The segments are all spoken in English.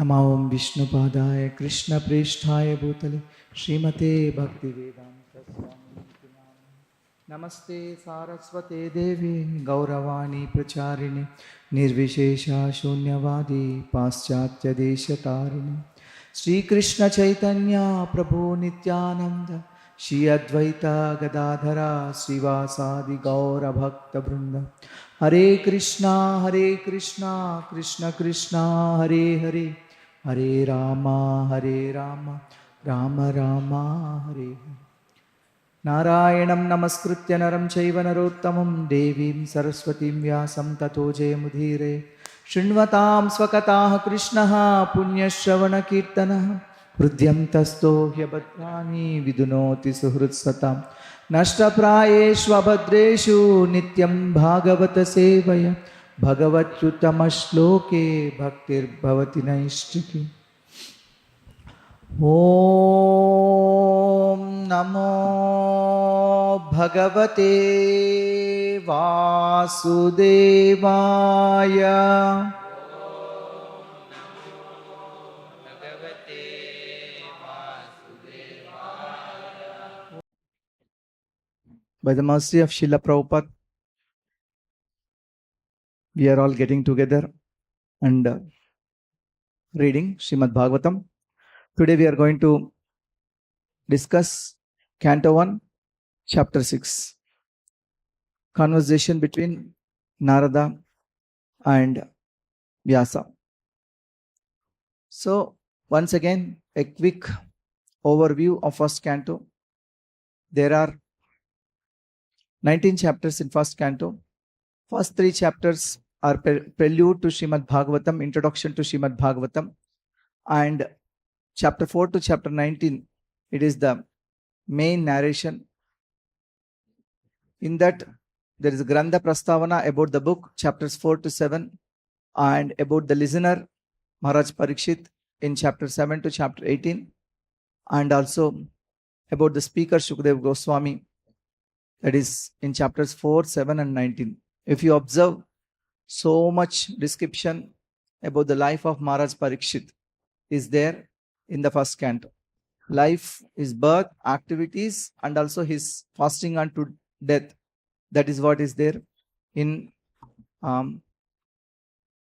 Namo Om Vishnupadaya Krishna Preshthaya Bhutale Srimate Bhaktivedanta Swami Namaste Saraswate Devi Gauravani Pracharini Nirvishesha Shunyavadi Paschatya Deshatarini Sri Krishna Chaitanya Prabhu Nityananda Shri Advaita Gadadhara Srivasadi Gaura Bhakta Vrinda Hare Krishna Krishna Krishna Hare Hare Hare Rama Rama Rama Hare Hare Narayanam Namaskritya Naram Chaiva Narottamam Devim Saraswatim Vyasam Tato Jayamudhire Shrinvatam Swakataha Krishnaha Punyashravana Kirtanaha Hrudyam Tasto Hyabhadrani Vidunoti Suhrutsatam Nashtaprayeshvabhadreshu Nityam Bhagavata Sevaya Bhagavatyutamashloke Bhaktir Bhavati Naishtiki Om Namo Bhagavate Vasudevaya By the mercy of Srila Prabhupada, we are all getting together and reading Śrīmad Bhāgavatam. Today we are going to discuss Canto 1, Chapter 6. Conversation between Narada and Vyasa. So, once again, a quick overview of first canto. There are 19 chapters in first canto. First 3 chapters are prelude to Śrīmad Bhāgavatam, introduction to Śrīmad Bhāgavatam. And chapter 4 to chapter 19, it is the main narration. In that, there is a Grantha Prastavana about the book, chapters 4 to 7, and about the listener, Maharaj Parikshit, in chapter 7 to chapter 18, and also about the speaker, Shukdev Goswami, that is in chapters 4, 7, and 19. If you observe, so much description about the life of Maharaj Parikshit is there in the first canto. Life, his birth, activities, and also his fasting unto death. That is what is there in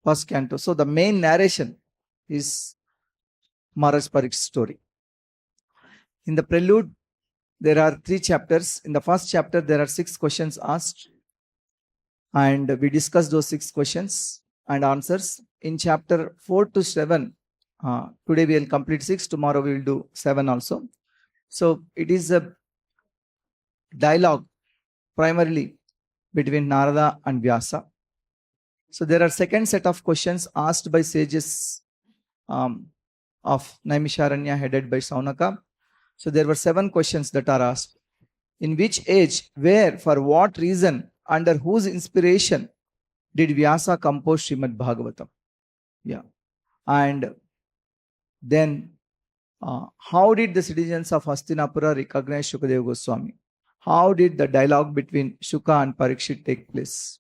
first canto. So the main narration is Maharaj Parikshit's story. In the prelude, there are 3 chapters. In the first chapter, there are 6 questions asked. And we discussed those 6 questions and answers. In chapter 4 to 7, today we will complete 6, tomorrow we will do 7 also. So it is a dialogue primarily between Narada and Vyasa. So there are second set of questions asked by sages of Naimisharanya headed by Saunaka. So there were 7 questions that are asked. In which age, where, for what reason, under whose inspiration did Vyasa compose Śrīmad Bhāgavatam? Yeah. And then, how did the citizens of Hastinapura recognize Shukadeva Goswami? How did the dialogue between Shuka and Parikshit take place?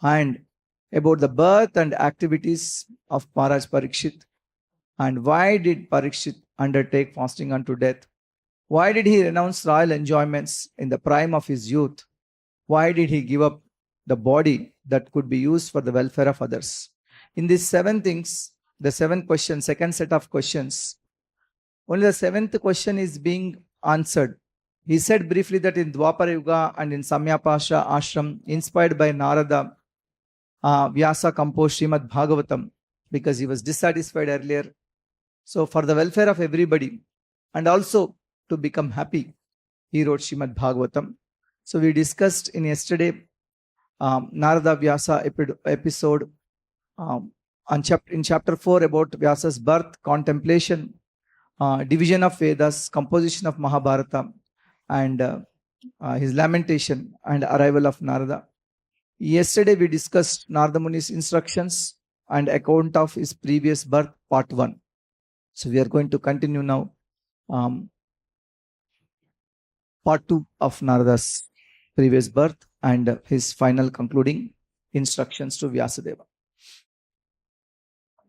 And about the birth and activities of Maharaj Parikshit. And why did Parikshit undertake fasting unto death? Why did he renounce royal enjoyments in the prime of his youth? Why did he give up the body that could be used for the welfare of others? In these 7 things, the 7 questions, second set of questions, only the 7th question is being answered. He said briefly that in Dwapara Yuga and in Samyapasha ashram, inspired by Narada, Vyasa composed Śrīmad Bhāgavatam because he was dissatisfied earlier. So for the welfare of everybody and also to become happy, he wrote Śrīmad Bhāgavatam. So we discussed in yesterday Narada Vyasa episode in chapter 4 about Vyasa's birth, contemplation, division of Vedas, composition of Mahabharata, and his lamentation and arrival of Narada. Yesterday we discussed Narada Muni's instructions and account of his previous birth, part 1. So we are going to continue now part 2 of Narada's previous birth and his final concluding instructions to Vyasadeva.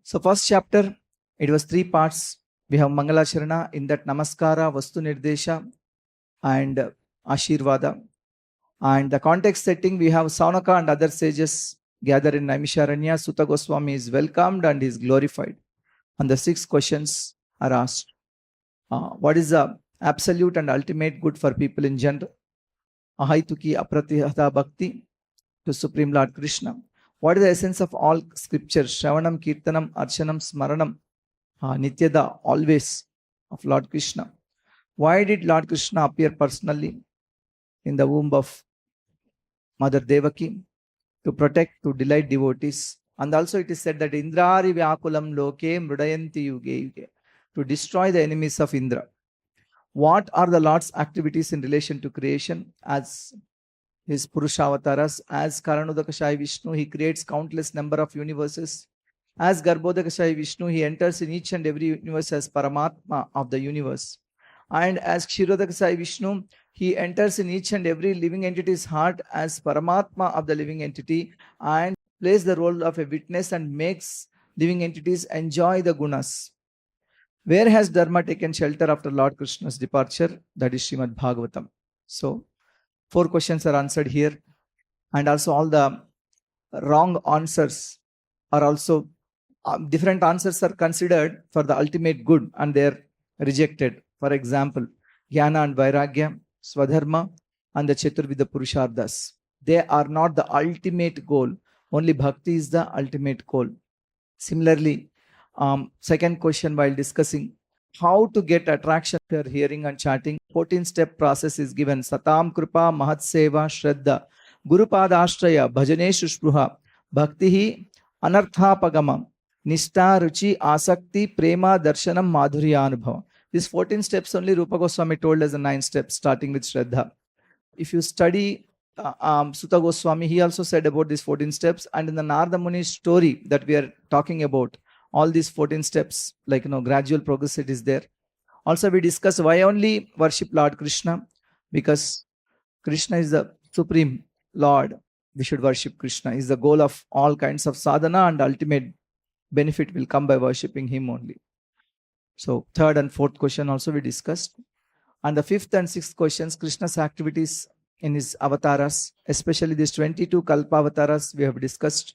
So first chapter It was 3 parts. We have Mangalacharana, in that Namaskara, Vastu Nirdesha, and Ashirvada. And the context setting, we have Saunaka and other sages gather in Naimisharanya. Sutta Goswami is welcomed and is glorified. And the 6 questions are asked. What is the absolute and ultimate good for people in general? Ahaituki apratihata bhakti to Supreme Lord Krishna. What is the essence of all scriptures? Shravanam, Kirtanam, Archanam, Smaranam, Nityada, always of Lord Krishna. Why did Lord Krishna appear personally in the womb of Mother Devaki? To protect, to delight devotees. And also it is said that Indrari Vyakulam Loke Mrudayanti Yuge Yuge, to destroy the enemies of Indra. What are the Lord's activities in relation to creation? As his Purushavasaras, as Karanodakashai Vishnu, he creates countless number of universes. As Garbhodakashai Vishnu, he enters in each and every universe as Paramatma of the universe. And as Kshirodakashai Vishnu, he enters in each and every living entity's heart as Paramatma of the living entity and plays the role of a witness and makes living entities enjoy the gunas. Where has Dharma taken shelter after Lord Krishna's departure? That is Śrīmad Bhāgavatam. So, 4 questions are answered here. And also all the wrong answers are also, different answers are considered for the ultimate good and they are rejected. For example, Jnana and Vairagya, Swadharma, and the Chaturvida Purusharthas. They are not the ultimate goal. Only Bhakti is the ultimate goal. Similarly, second question while discussing how to get attraction for hearing and chanting, 14-step process is given. Satam Kripa Mahatseva Shraddha Gurupadashraya Bhajane Shushpruha Bhaktihi Anarthapagamam Nishta Ruchi Asakti Prema Darshanam Madhurya Anubhava. These 14 steps only Rupa Goswami told as the 9 steps, starting with Shraddha. If you study Sutta Goswami, he also said about these 14 steps. And in the Narada Muni story that we are talking about, all these 14 steps, like, gradual progress, it is there. Also, we discuss why only worship Lord Krishna. Because Krishna is the Supreme Lord. We should worship Krishna. Is the goal of all kinds of sadhana, and ultimate benefit will come by worshipping him only. So, 3rd and 4th question also we discussed. And the 5th and 6th questions, Krishna's activities in his avatars, especially these 22 Kalpa avatars we have discussed.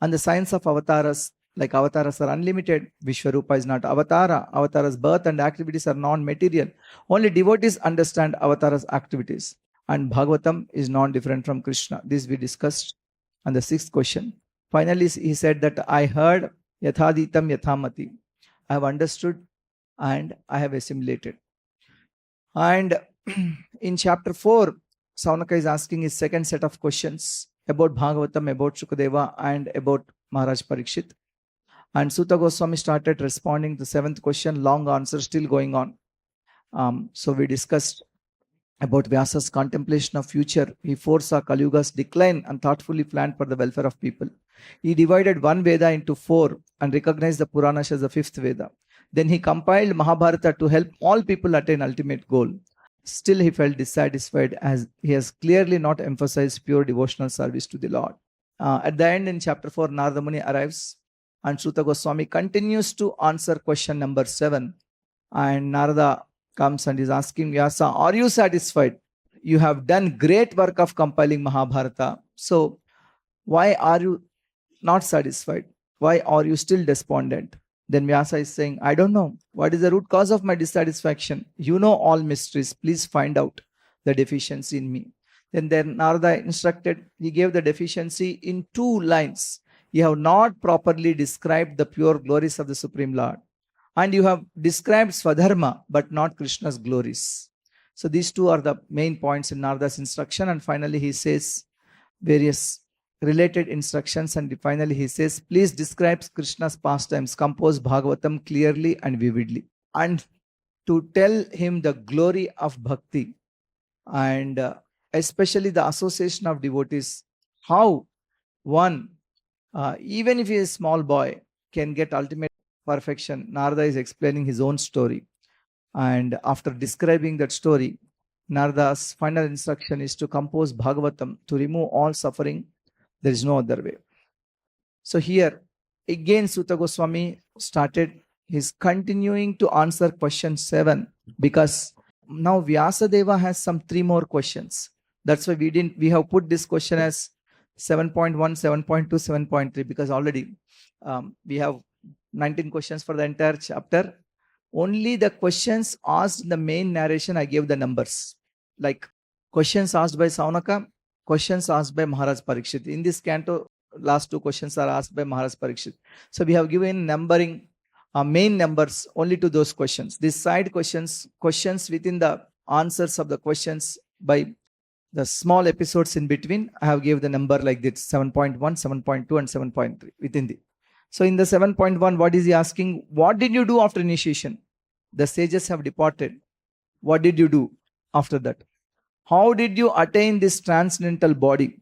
And the science of avatars, like avatars are unlimited. Vishwarupa is not avatara. Avatara's birth and activities are non-material. Only devotees understand avatara's activities. And Bhagavatam is non-different from Krishna. This we discussed. And the 6th question. Finally, he said that I heard yathaditam yathamati. I have understood and I have assimilated. And in chapter 4, Saunaka is asking his second set of questions about Bhagavatam, about Shukadeva, and about Maharaj Parikshit. And Sutta Goswami started responding to the 7th question, long answer still going on. So we discussed about Vyasa's contemplation of future. He foresaw Kali Yuga's decline and thoughtfully planned for the welfare of people. He divided one Veda into 4 and recognized the Puranas as the 5th Veda. Then he compiled Mahabharata to help all people attain ultimate goal. Still he felt dissatisfied as he has clearly not emphasized pure devotional service to the Lord. At the end, in chapter 4, Narada Muni arrives and Sutta Goswami continues to answer question number 7. And Narada comes and is asking Vyasa, are you satisfied? You have done great work of compiling Mahabharata. So why are you not satisfied? Why are you still despondent? Then Vyasa is saying, I don't know. What is the root cause of my dissatisfaction? You know all mysteries. Please find out the deficiency in me. Then Narada instructed, he gave the deficiency in 2 lines. You have not properly described the pure glories of the Supreme Lord. And you have described Swadharma, but not Krishna's glories. So these 2 are the main points in Narada's instruction. And finally he says various related instructions. And finally he says, please describe Krishna's pastimes, compose Bhagavatam clearly and vividly. And to tell him the glory of bhakti and especially the association of devotees, how one, even if he is a small boy, can get ultimate perfection. Narada is explaining his own story. And after describing that story, Narada's final instruction is to compose Bhagavatam to remove all suffering. There is no other way. So here, again, Sutta Goswami started he's continuing to answer question 7 because now Vyasadeva has some 3 more questions. That's why we have put this question as 7.1, 7.2, 7.3 because already we have 19 questions for the entire chapter. Only the questions asked in the main narration, I gave the numbers. Like questions asked by Saunaka, questions asked by Maharaj Parikshit. In this canto, last 2 questions are asked by Maharaj Parikshit. So we have given numbering, main numbers only to those questions. These side questions within the answers of the questions by the small episodes in between, I have gave the number like this, 7.1, 7.2 and 7.3 within the. So in the 7.1, what is he asking? What did you do after initiation? The sages have departed. What did you do after that? How did you attain this transcendental body?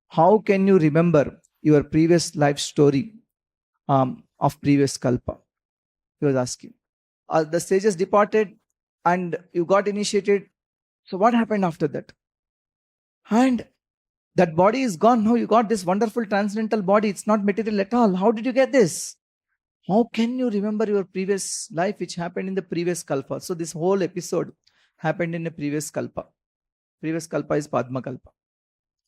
How can you remember your previous life story of previous kalpa? He was asking. The sages departed and you got initiated. So what happened after that? And that body is gone. Now you got this wonderful transcendental body. It's not material at all. How did you get this? How can you remember your previous life which happened in the previous kalpa? So this whole episode happened in the previous kalpa. Previous kalpa is Padma kalpa.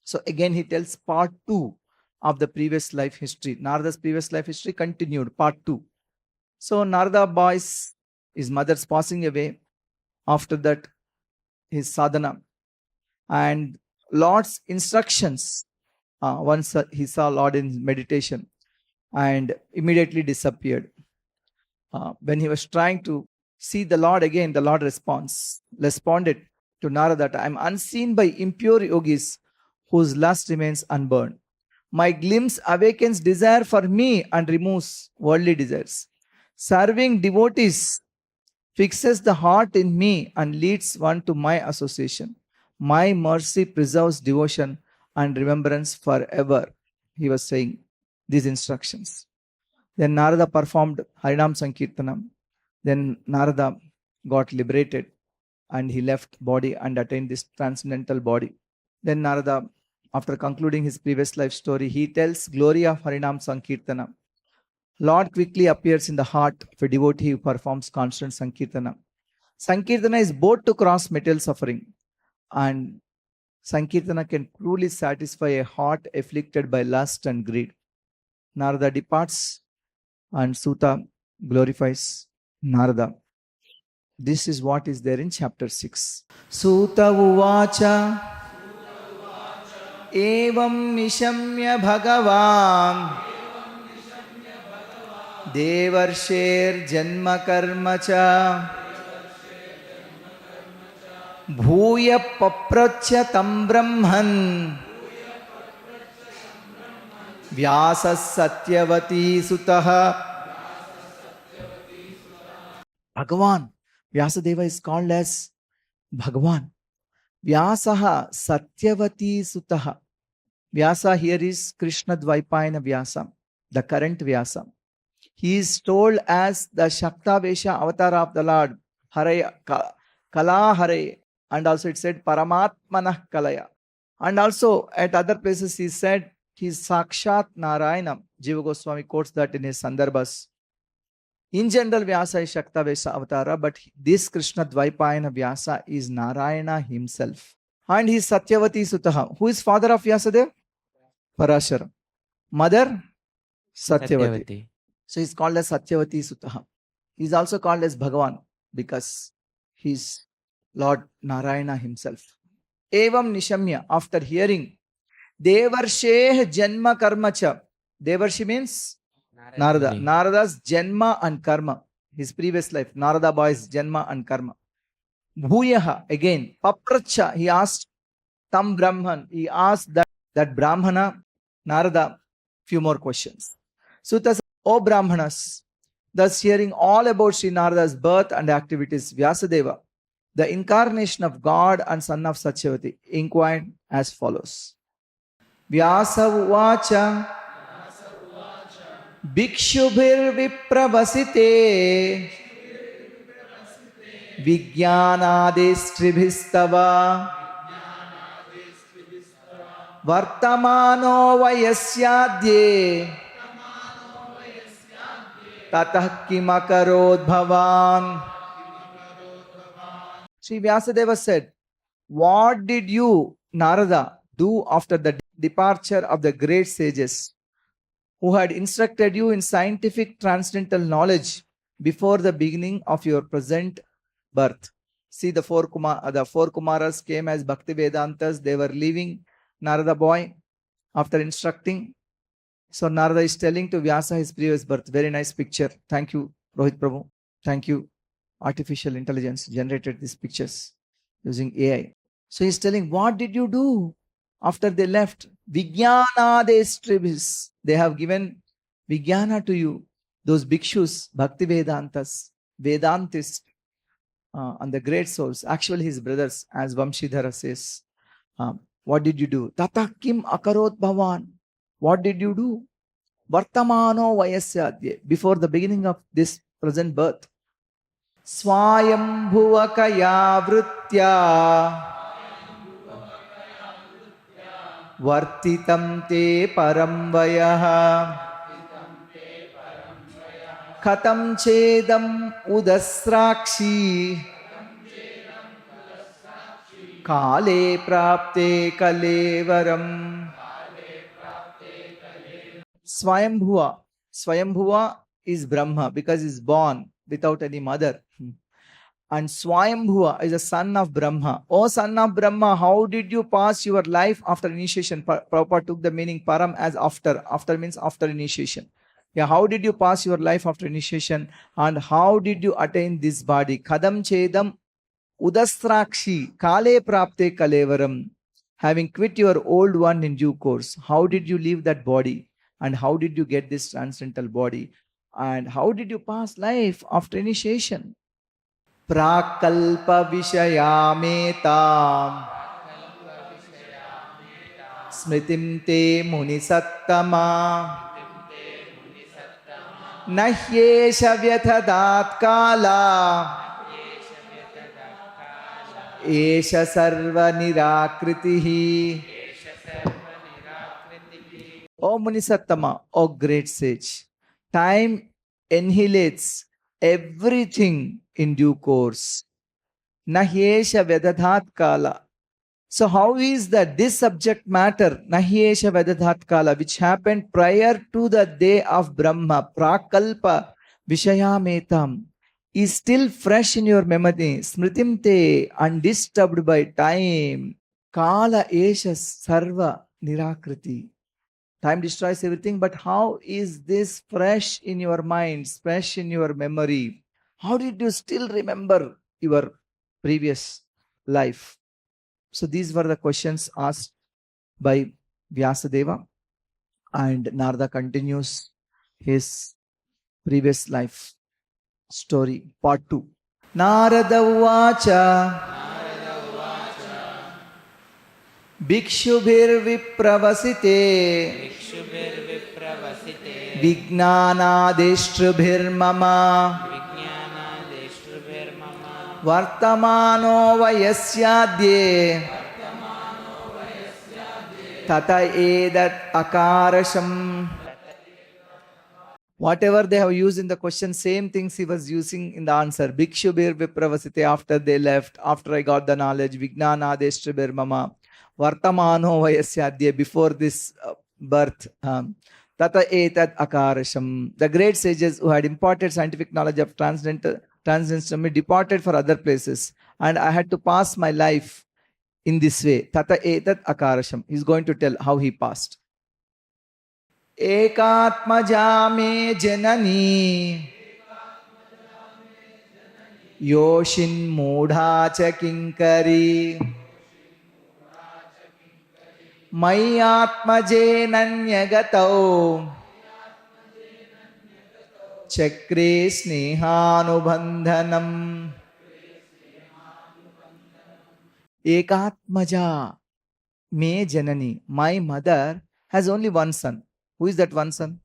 So again he tells part 2 of the previous life history. Narada's previous life history continued, part 2. So Narada boys, his mother's passing away. After that, his sadhana. And Lord's instructions. Once he saw Lord in meditation and immediately disappeared. When he was trying to see the Lord again, the Lord responded to Narada that I am unseen by impure yogis whose lust remains unburned. My glimpse awakens desire for me and removes worldly desires. Serving devotees fixes the heart in me and leads one to my association. My mercy preserves devotion and remembrance forever. He was saying these instructions. Then Narada performed Harinam Sankirtanam. Then Narada got liberated and he left body and attained this transcendental body. Then Narada, after concluding his previous life story, he tells glory of Harinam Sankirtana. Lord quickly appears in the heart of a devotee who performs constant Sankirtana. Sankirtana is both to cross material suffering, and Sankirtana can truly satisfy a heart afflicted by lust and greed. Narada departs and Suta glorifies Narada. This is what is there in chapter 6. Suta uvacha evam nishamya bhagavan devarsher janma karma cha bhuya paprachya tam brahman vyasa satyavati sutaha. Bhagavan, Vyasadeva is called as Bhagavan. Vyasaha Satyavati Sutaha. Vyasa here is Krishna Dvaipayana Vyasa, the current Vyasa. He is told as the Shaktavesha avatar of the Lord, Hare Kala Hare, and also it said Paramatmanah Kalaya. And also at other places he said he is Sakshat Narayana. Jiva Goswami quotes that in his Sandarbhas. In general, Vyasa is Shaktavesha avatara, but this Krishna Dvaipayana Vyasa is Narayana himself. And he is Satyavati Sutaha. Who is father of Vyasadeva? Parashara. Mother? Satyavati. So he is called as Satyavati Sutaha. He is also called as Bhagavan because he is Lord Narayana himself. Evam Nishamya, after hearing, Devarsheh Janma Karmacha. Devarshi means Narada. Narada's Janma and Karma. His previous life. Narada boy's Janma and Karma. Bhuyaha, again. Papracha, he asked Tam Brahman. He asked that Brahmana, Narada, few more questions. Sutta says, O Brahmanas, thus hearing all about Śrī Narada's birth and activities, Vyasadeva, the incarnation of God and son of Satyavati, inquired as follows. Vyasa uvacha Bhikshubhir vipravasite Vijnanadistribhistava Vartamano vayasyadye Tatah kim akarod bhavan. Śrī Vyāsadeva said, what did you, Narada, do after the departure of the great sages who had instructed you in scientific transcendental knowledge before the beginning of your present birth? See, the four Kumaras came as Bhakti Vedantas. They were leaving Narada boy after instructing. So Narada is telling to Vyasa his previous birth. Very nice picture. Thank you, Rohit Prabhu. Thank you. Artificial intelligence generated these pictures using AI. So he's telling, what did you do after they left? Vijnanadestribhis. They have given Vijnana to you. Those bhikshus, Bhakti Vedantas, Vedantists, and the great souls, actually his brothers, as Vamshidhara says. What did you do? Tata kim akarot bhavan. What did you do? Vartamano vayasya. Before the beginning of this present birth. Swayambhuvakaya vritya vartitam te param vayaha khatam chedam udasrakshi kale prapte kalevaram. Swayambhuva. Swayambhuva is Brahma because he is born without any mother. And Swayambhuva is a son of Brahma. O son of Brahma, how did you pass your life after initiation? Prabhupada took the meaning param as after. After means after initiation. Yeah, how did you pass your life after initiation? And how did you attain this body? Kadam chedam udastrakshi kale prapte kalevaram. Having quit your old one in due course. How did you leave that body? And how did you get this transcendental body? And how did you pass life after initiation? Prakalpa vishayametam smritim te muni sattama nahyesha vyathadat kala esha sarva nirakritihi. O Munisattama, O great sage, time annihilates everything in due course. Nahyesha vedadhat kala. So how is that this subject matter, Nahyesha vedadhat kala, which happened prior to the day of Brahma, prakalpa vishayametam, is still fresh in your memory, smritim te, undisturbed by time, kala esha sarva nirakriti. Time destroys everything, but how is this fresh in your minds, fresh in your memory? How did you still remember your previous life? So these were the questions asked by Vyasadeva, and Narada continues his previous life story, part 2. Narada Vacha Bhikshubhirvipravasite Vijnanadeshtrubhirmama Vartamano vayasyadye Tata edat akarasham. Whatever they have used in the question, same things he was using in the answer. Bhikshubhirvipravasite, after they left, after I got the knowledge. Vijnanadeshtrubhirmama Vartamano vayasyadye, before this birth. Tata etat akarasham. The great sages who had imparted scientific knowledge of transcendental to me departed for other places, and I had to pass my life in this way. Tata etat akarasham. He's going to tell how he passed. Ekatmajame janani yoshin mudha cha kinkari mayatmaje nanyagato chakre snehanubandhanam. Ekatmaja me janani. My mother has only one son. Who is that one son?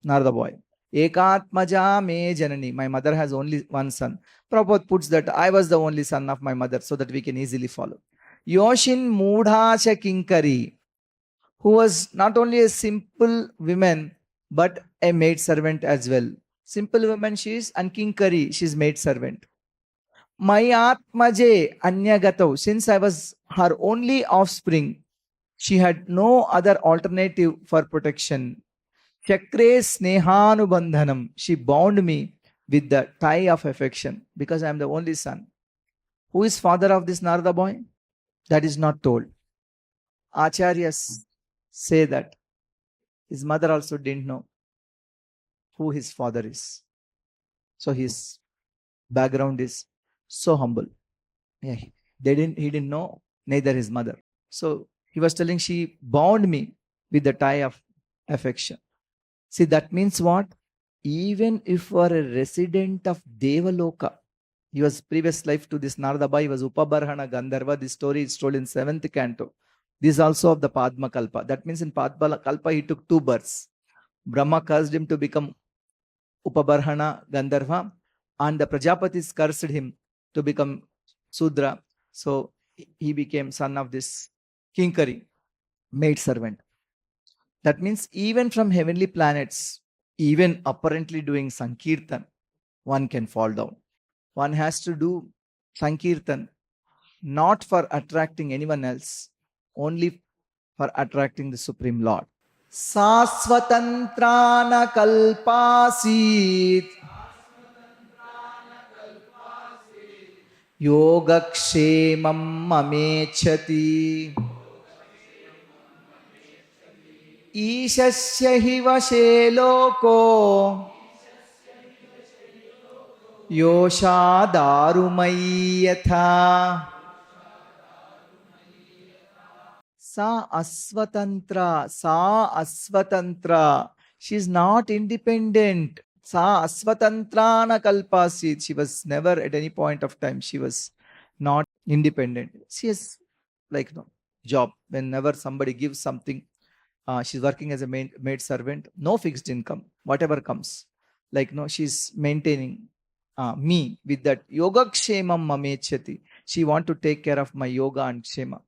Narada boy. Ekatmaja me janani. My mother has only one son. Prabhupada puts that I was the only son of my mother, so that we can easily follow. Yoshin Mudhacha Kinkari, who was not only a simple woman, but a maidservant as well. Simple woman she is, and kinkari, she is maidservant. My atmaje anyagato, since I was her only offspring, she had no other alternative for protection. Chakre snehanubandhanam, she bound me with the tie of affection because I am the only son. Who is father of this Narada boy? That is not told. Acharyas say that his mother also didn't know who his father is. So his background is so humble. Yeah, he didn't know, neither his mother. So he was telling, she bound me with the tie of affection. See, that means what? Even if you are a resident of Devaloka, he was previous life to this Narada Bhai, was Upabarhana Gandharva. This story is told in 7th canto. This is also of the Padma Kalpa. That means in Padma Kalpa, he took 2 births. Brahmā cursed him to become Upabarhana Gandharva, and the Prajapatis cursed him to become Sudra. So he became son of this Kinkari, maid servant. That means even from heavenly planets, even apparently doing Sankirtan, one can fall down. One has to do Sankirtan not for attracting anyone else, only for attracting the Supreme Lord. Sasvatantrana kalpasit yogakshemam mamechati ईशस्य हि वशे लोको योषादारुमयी यथा सा अस्वतंत्र. She is not independent. Sa asvatantra na kalpasit. She was never at any point of time, she was not independent. She has job. Whenever somebody gives something, she's working as a maid servant, no fixed income, whatever comes. She's maintaining me with that yoga kshemam mamechati. She want to take care of my yoga and kshema.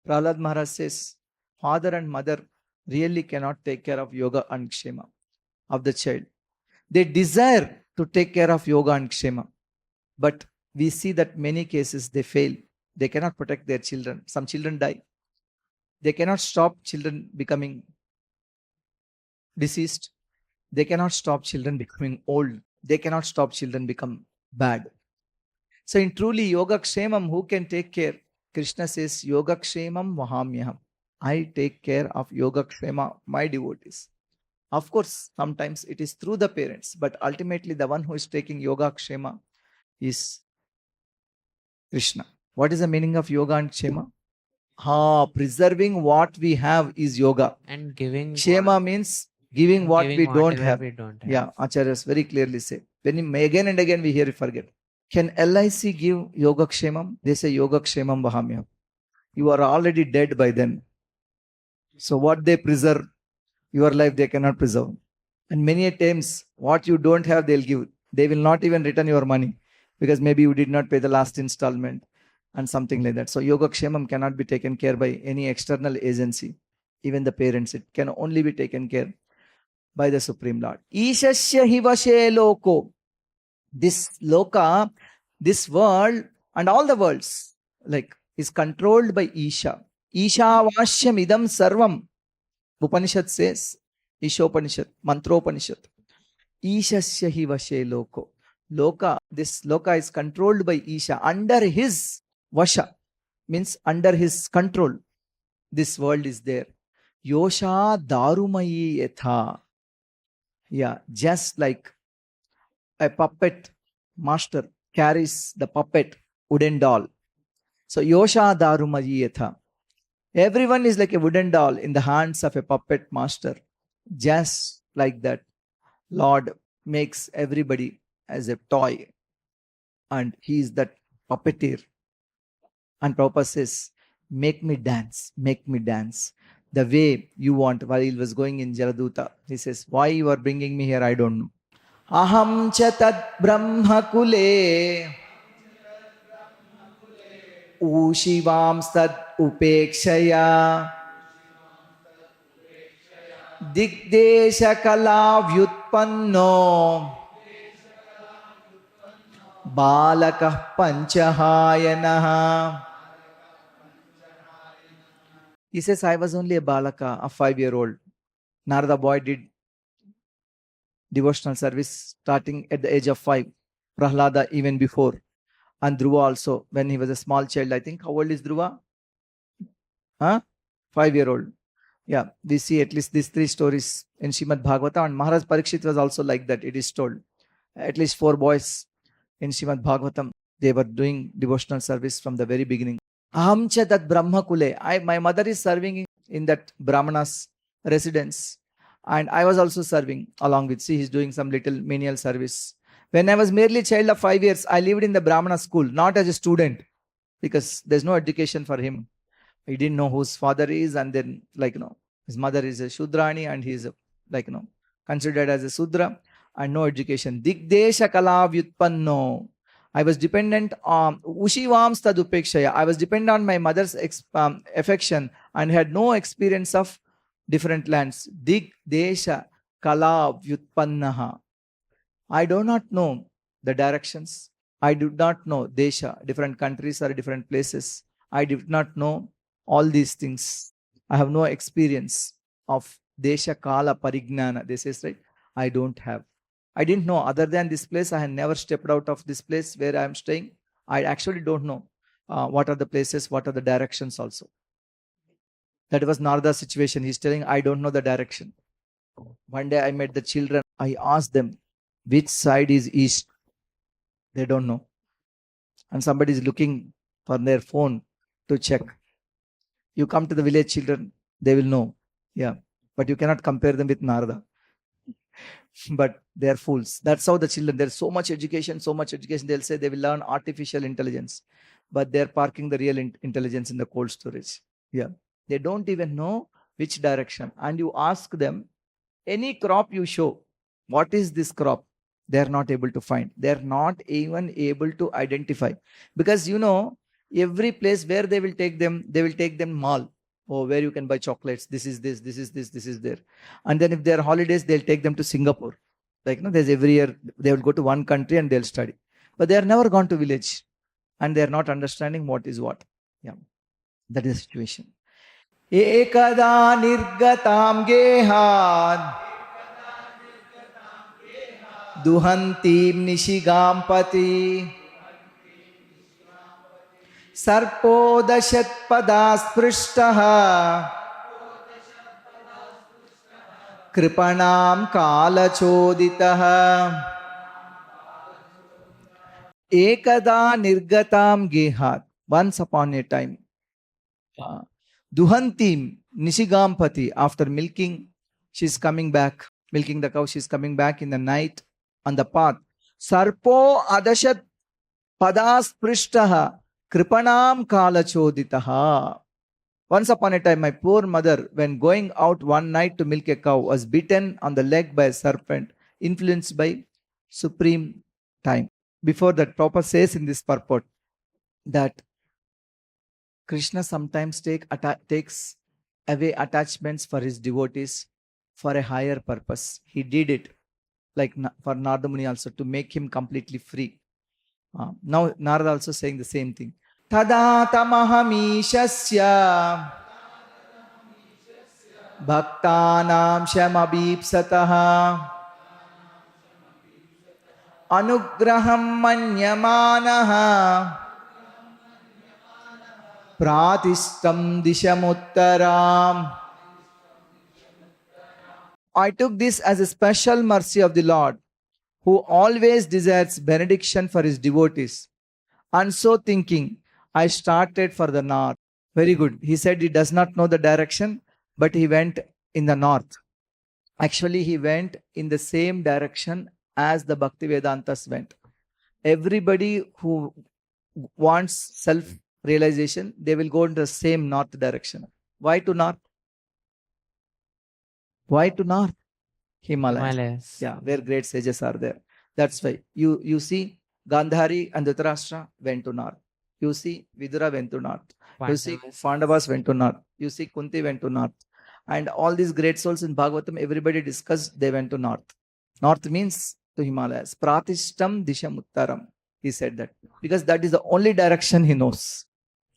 Prahlad Maharaj says, father and mother really cannot take care of yoga and kshema of the child. They desire to take care of yoga and kshema, but we see that many cases they fail. They cannot protect their children. Some children die. They cannot stop children becoming deceased. They cannot stop children becoming old. They cannot stop children become bad. So in truly yoga kshemam, who can take care? Krishna says, yoga kshemam vahamyaham. I take care of yoga kshema, my devotees. Of course, sometimes it is through the parents, but ultimately the one who is taking yoga kshema is Krishna. What is the meaning of yoga and kshema? Preserving what we have is yoga. And giving Kshema means giving what we don't have. Yeah, Acharyas very clearly say. When again and again we hear it, forget. Can LIC give yoga kshemam? They say yoga kshemam vahamyam. You are already dead by then. So what they preserve, your life they cannot preserve. And many a times what you don't have, they'll give. They will not even return your money because maybe you did not pay the last installment and something like that. So yoga kshemam cannot be taken care by any external agency. Even the parents, it can only be taken care by the Supreme Lord. Ishasya hivashe loko. This loka, this world and all the worlds is controlled by Isha. Isha vashyam idam sarvam. Upanishad says, Ishopanishad, Mantropanishad. Ishasya hivashe loko. This loka is controlled by Isha. Under his vasha, means under his control, this world is there. Yosha darumayi yatha. Yeah, just like a puppet master carries the puppet wooden doll. So Yosha darumayi yatha. Everyone is like a wooden doll in the hands of a puppet master. Just like that, Lord makes everybody as a toy. And he is that puppeteer. And Prabhupada says, make me dance. The way you want. While he was going in Jaladuta, he says, why you are bringing me here, I don't know. Aham cha tat brahma kule ushivam sad upekshaya Digdesha kala vyutpanno balakah panchahayanaha. He says, I was only a balaka, a 5-year-old. Narada boy did devotional service starting at the age of 5. Prahlada even before. And Dhruva also, when he was a small child, I think. How old is Dhruva? 5-year-old. Yeah, we see at least these 3 stories in Śrīmad Bhāgavatam. And Maharaj Parikshit was also like that, it is told. At least 4 boys in Śrīmad Bhāgavatam, they were doing devotional service from the very beginning. Ahamcha tat Brahma kule. My mother is serving in that Brahmana's residence. And I was also serving along with, see, he's doing some little menial service. When I was merely a child of 5 years, I lived in the Brahmana school, not as a student, because there's no education for him. He didn't know whose father is, and then, his mother is a Shudrani, and he's considered as a Sudra, and no education. Digdesha kala vyutpanno. I was dependent on Ushivam stadupekshaya. I was dependent on my mother's affection and had no experience of different lands. Digdesha kala vyutpannaha. I do not know the directions. I did not know desha, different countries or different places. I did not know all these things. I have no experience of desha kala parignana. This is right. I don't have. I didn't know, other than this place, I had never stepped out of this place where I am staying. I actually don't know what are the places, what are the directions also. That was Narada's situation. He's telling, I don't know the direction. One day I met the children. I asked them, which side is east? They don't know. And somebody is looking for their phone to check. You come to the village children, they will know. Yeah. But you cannot compare them with Narada. But they are fools. That's how the children, there's so much education. They'll say they will learn artificial intelligence. But they're parking the real intelligence in the cold storage. Yeah. They don't even know which direction. And you ask them, any crop you show, what is this crop? They're not able to find. They're not even able to identify. Because every place where they will take them mall. Oh, where you can buy chocolates. This is this, this is this, this is there. And then if they're holidays, they'll take them to Singapore. There's every year, they will go to one country and they'll study. But they are never gone to village. And they're not understanding what is what. Yeah. That is the situation. Ekada nirgatam gehan duhantim nishigampati sarpo dashat padas prishtaha kripanam kala choditaha. Ekada nirgatam gehat. Once upon a time, duhantim nishigampati, after milking, she's coming back. Milking the cow, she's coming back in the night on the path. Sarpo adashat padas prishtaha kripanam kala choditaha. Once upon a time, my poor mother, when going out one night to milk a cow, was bitten on the leg by a serpent, influenced by supreme time. Before that, Prabhupada says in this purport that Krishna sometimes takes away attachments for his devotees for a higher purpose. He did it, like for Narada Muni also, to make him completely free. Now Narada also saying the same thing. Tada tamahamishasya bhaktanam shamabhipsataha anugraham manyamanaha pratistam dishamuttaram. I took this as a special mercy of the Lord, who always desires benediction for his devotees. And so thinking, I started for the north. Very good. He said he does not know the direction, but he went in the north. Actually, he went in the same direction as the Bhakti Vedantas went. Everybody who wants self-realization, they will go in the same north direction. Why to north? Why to north? Himalayas. Yeah, where great sages are there. That's why. You see, Gandhari and Dhritarashtra went to north. You see, Vidura went to north. You see, Pandavas went to north. You see, Kunti went to north. And all these great souls in Bhagavatam, everybody discussed, they went to north. North means to Himalayas. Pratishtam disham uttaram. He said that. Because that is the only direction he knows.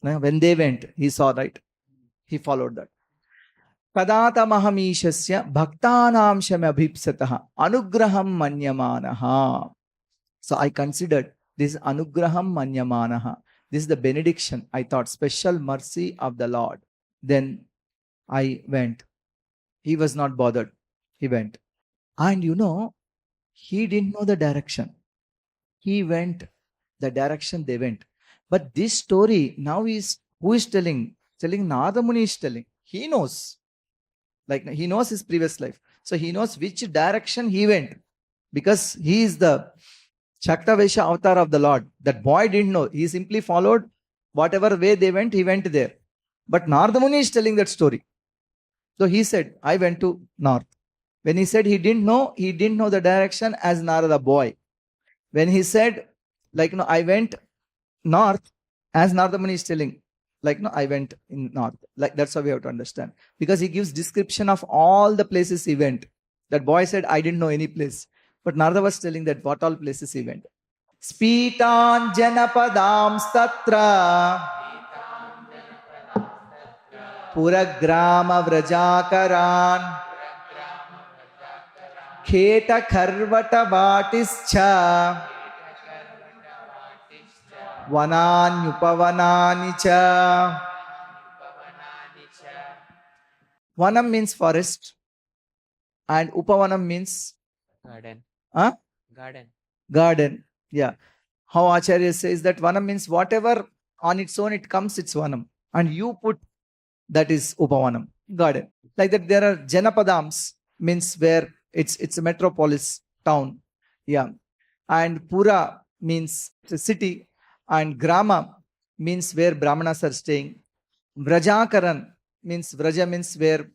When they went, he saw, right? He followed that. Kadata mahamishasya bhaktanam shamabhipsataha anugraham manyamanaha. So I considered this anugraham manyamanaha. This is the benediction. I thought special mercy of the Lord. Then I went. He was not bothered. He went. And he didn't know the direction. He went the direction they went. But this story now is, who is telling? Telling Narada Muni is telling. He knows. Like he knows his previous life. So he knows which direction he went. Because he is the Shaktavesha avatar of the Lord. That boy didn't know. He simply followed whatever way they went, he went there. But Narada Muni is telling that story. So he said, I went to north. When he said he didn't know the direction as Narada boy. When he said, I went north, as Narada Muni is telling, I went in north. That's how we have to understand. Because he gives description of all the places he went. That boy said, I didn't know any place. But Narada was telling that what all places he went. Spitan janapadam statra Puragrama vrajakaran Kheta kharvata vatischa Vananyupavanani cha. Vanam means forest and Upavanam means Garden. Huh? Garden. Yeah. How Acharya says that Vanam means whatever on its own it comes, it's Vanam. And you put, that is Upavanam, garden. Like that there are Janapadams, means where it's a metropolis town. Yeah. And Pura means a city. And Grama means where Brahmanas are staying. Vrajakaran means, Vraja means where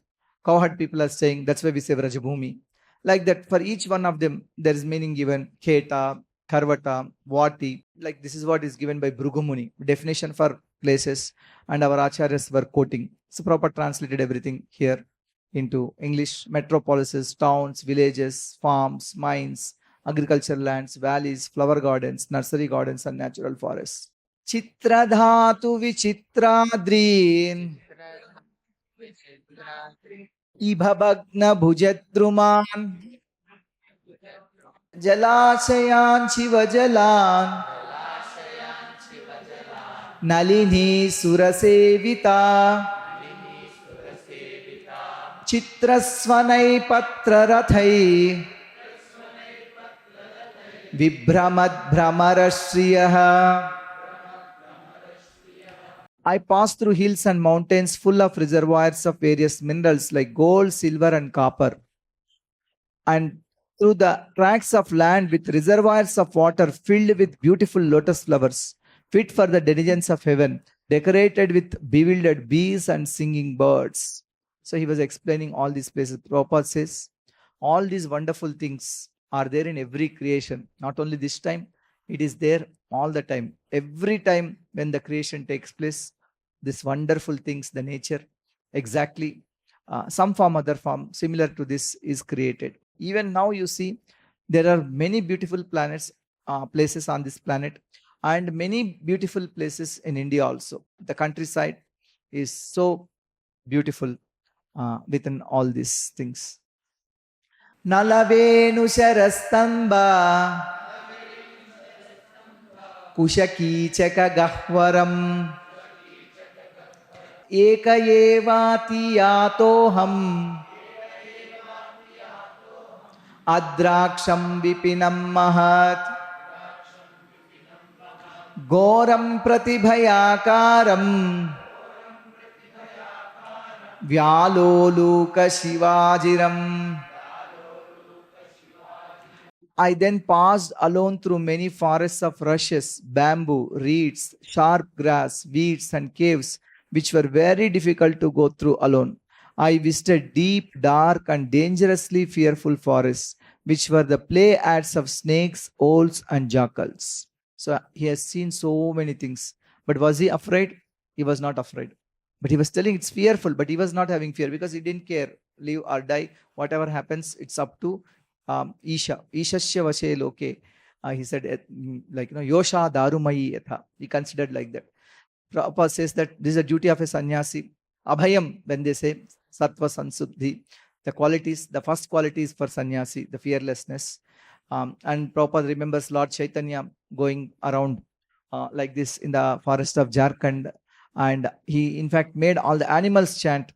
cowherd people are staying. That's why we say Vrajabhumi. Like that, for each one of them, there is meaning given. Kheta, Karvata, Vati. Like this is what is given by Bhrugumuni. Definition for places. And our acharyas were quoting. So proper translated everything here into English. Metropolises, towns, villages, farms, mines, agricultural lands, valleys, flower gardens, nursery gardens, and natural forests. Chitradhatu vichitradrin Ibhabagna bhujatruman Jalashayan shivajalan Nalini surasevita Chitrasvanai patrarathai Vibhramad Brahmarashriyaha. I passed through hills and mountains full of reservoirs of various minerals like gold, silver, and copper. And through the tracts of land with reservoirs of water filled with beautiful lotus flowers, fit for the denizens of heaven, decorated with bewildered bees and singing birds. So he was explaining all these places. Prabhupada says, all these wonderful things are there in every creation. Not only this time, it is there all the time. Every time when the creation takes place, these wonderful things, the nature, exactly some form, other form, similar to this is created. Even now you see, there are many beautiful planets, places on this planet, and many beautiful places in India also. The countryside is so beautiful within all these things. Nalavenu Sharastamba Kushaki Chaka Gahwaram Eka Evati Yatoham Adraksham Vipinam Mahat Goram Pratibhayakaram Vyaloluka Shivajiram. I then passed alone through many forests of rushes, bamboo, reeds, sharp grass, weeds, and caves, which were very difficult to go through alone. I visited deep, dark, and dangerously fearful forests, which were the play acts of snakes, owls, and jackals. So he has seen so many things. But was he afraid? He was not afraid. But he was telling it's fearful, but he was not having fear because he didn't care. Live or die, whatever happens, it's up to Isha. Ishasya vashe loke. He said, Yosha darumayi yatha. He considered like that. Prabhupada says that this is a duty of a sannyasi. Abhayam, when they say sattva sansuddhi, the first quality is for sannyasi, the fearlessness. And Prabhupada remembers Lord Chaitanya going around like this in the forest of Jharkhand. And he, in fact, made all the animals chant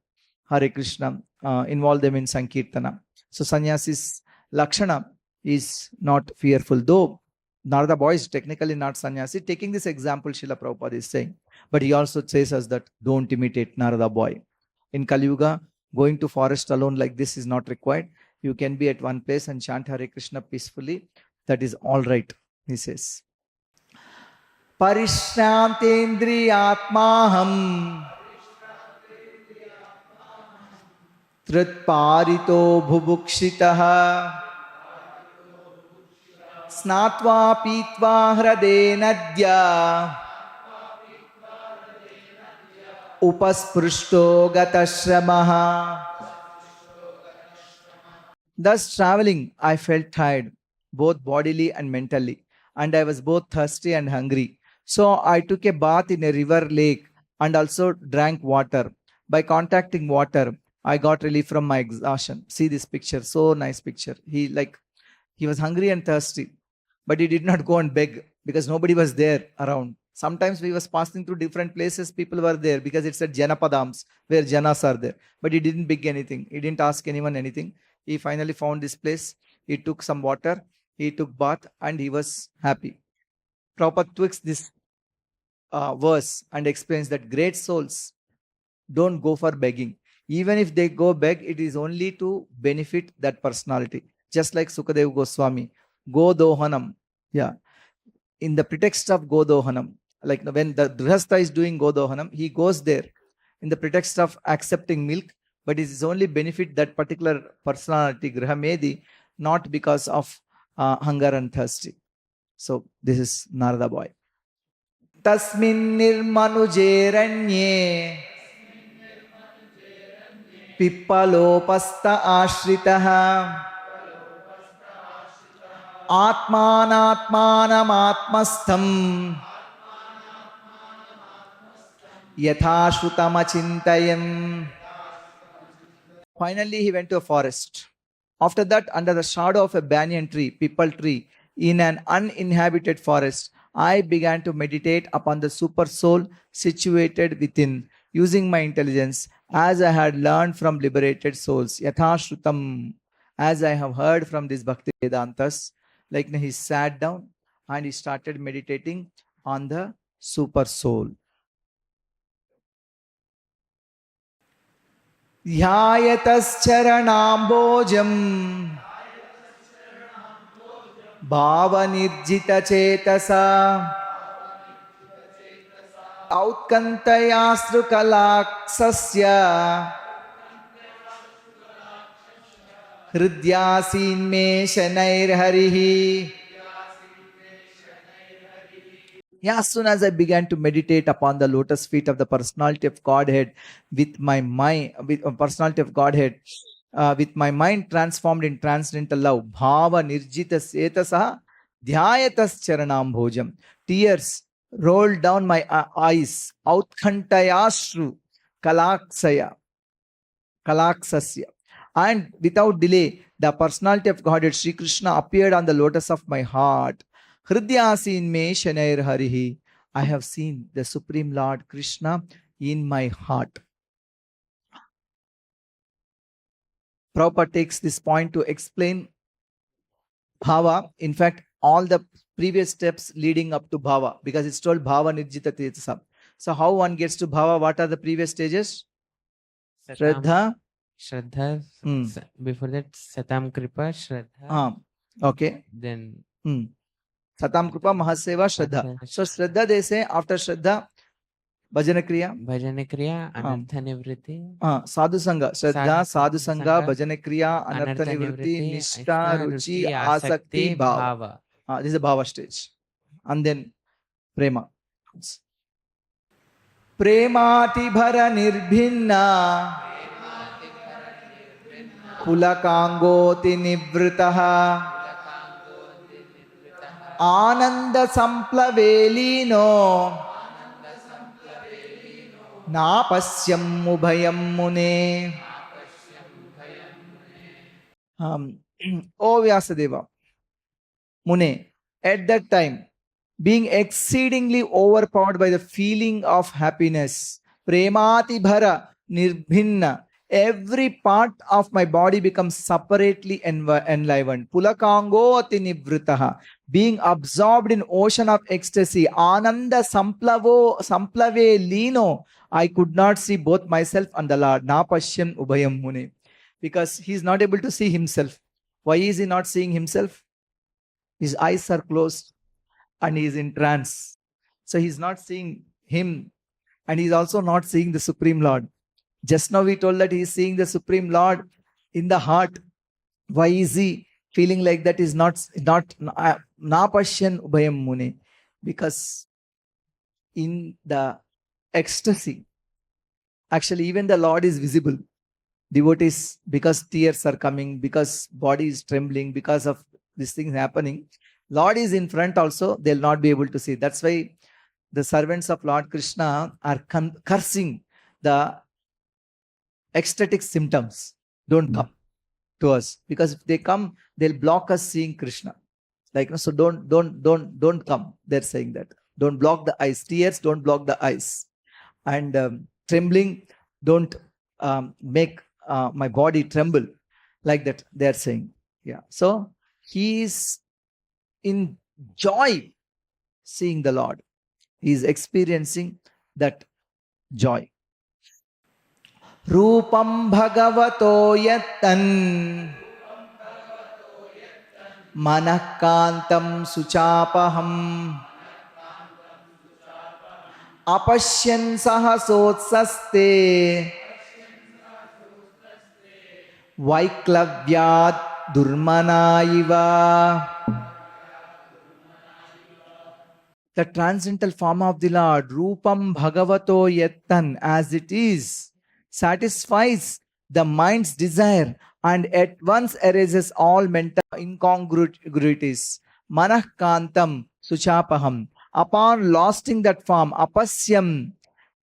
Hare Krishna, involve them in Sankirtana. So sannyasi's Lakshana is not fearful. Though Narada boy is technically not sannyasi, taking this example, Srila Prabhupada is saying. But he also says us that don't imitate Narada boy. In Kali Yuga, going to forest alone like this is not required. You can be at one place and chant Hare Krishna peacefully. That is all right, he says. Parishrantendriyatmaham Tritparito bhubukshitaha Snatva pitva hrade nadya Upasprushto gatashamaha. Thus traveling, I felt tired, both bodily and mentally, and I was both thirsty and hungry. So I took a bath in a river lake and also drank water. By contacting water, I got relief from my exhaustion. See this picture, so nice picture. He was hungry and thirsty, but he did not go and beg because nobody was there around. Sometimes we was passing through different places, people were there because it's at Janapadams where Janas are there. But he didn't beg anything. He didn't ask anyone anything. He finally found this place. He took some water. He took bath and he was happy. Prabhupada twists this verse and explains that great souls don't go for begging. Even if they go beg, it is only to benefit that personality. Just like Sukadeva Goswami, Godohanam. Yeah. In the pretext of Godohanam, like when the Grihastha is doing Godohanam, he goes there in the pretext of accepting milk, but it is only benefit that particular personality, Grihamedi, not because of hunger and thirsty. So this is Narada boy. Tasmin nirmanujeranye pippalopasta ashritaha atmanatmanam yathashrutamachintayam. Finally, he went to a forest. After that, under the shadow of a banyan tree, people tree, in an uninhabited forest, I began to meditate upon the Supersoul situated within, using my intelligence as I had learned from liberated souls. Yathashrutam, as I have heard from these Bhakti Vedantas. Like he sat down and he started meditating on the Supersoul. Dhyayatascharanambojam Bhavanirjita chetasa Autkantayastru kalaksasya Hridyasin me shanair harihi. Yeah, as soon as I began to meditate upon the lotus feet of the personality of Godhead with my mind, with my mind transformed in transcendental love, bhava nirjita setasa dhyayatas charanam bhojam. Tears rolled down my eyes. Autkantayashru kalaksasya. And without delay, the personality of Godhead, Sri Krishna, appeared on the lotus of my heart. Hridyasin me shanair harihi. I have seen the Supreme Lord Krishna in my heart. Prabhupada takes this point to explain bhava. In fact, all the previous steps leading up to bhava, because it's told bhava nirjita tetasa. So how one gets to bhava? What are the previous stages? Shraddha. Before that, Satam Kripa, Shraddha. Okay. Then Satam Kripa, Mahaseva, Shraddha. So Shraddha, they say, after Shraddha, Bhajana Kriya, Anartha Nivritti, Sadhu Sangha, Shraddha, Sadhu Sangha, Bhajana Kriya, Anartha Nivritti, Nishtha, Ruchi, Asakti, Bhava. This is the Bhava stage. And then Prema. Prematibhara nirbhinna Pulakangoti nivritaha Ananda samplavelino Napasyam ubhayam mune. O Vyasadeva, Mune, at that time, being exceedingly overpowered by the feeling of happiness, Premati Bhara Nirbhinna, every part of my body becomes separately enlivened. Pulakango ati nivritaha, being absorbed in ocean of ecstasy, Ananda samplave lino, I could not see both myself and the Lord. Napashyam ubhayam mune. Because he is not able to see himself. Why is he not seeing himself? His eyes are closed and he is in trance. So he is not seeing him and he is also not seeing the Supreme Lord. Just now we told that he is seeing the Supreme Lord in the heart. Why is he feeling like that? Is not napashyan ubhayam mune? Because in the ecstasy, actually even the Lord is visible. Devotees, because tears are coming, because body is trembling, because of these things happening, Lord is in front also, they'll not be able to see. That's why the servants of Lord Krishna are cursing the ecstatic symptoms. Don't come to us, because if they come, they'll block us seeing Krishna. Like, so don't come. They're saying that. Don't block the eyes. Tears, don't block the eyes. And trembling, don't make my body tremble. Like that, they're saying. Yeah. So he is in joy seeing the Lord. He is experiencing that joy. Rupam bhagavato yattan manakantam suchapaham apashyan sahasotsaste vaiklavyat durmanaiva. The transcendental form of the Lord, Rupam Bhagavato Yattan, as it is, satisfies the mind's desire and at once erases all mental incongruities. Manah Kantam Suchapaham. Upon losing that form, Apasyam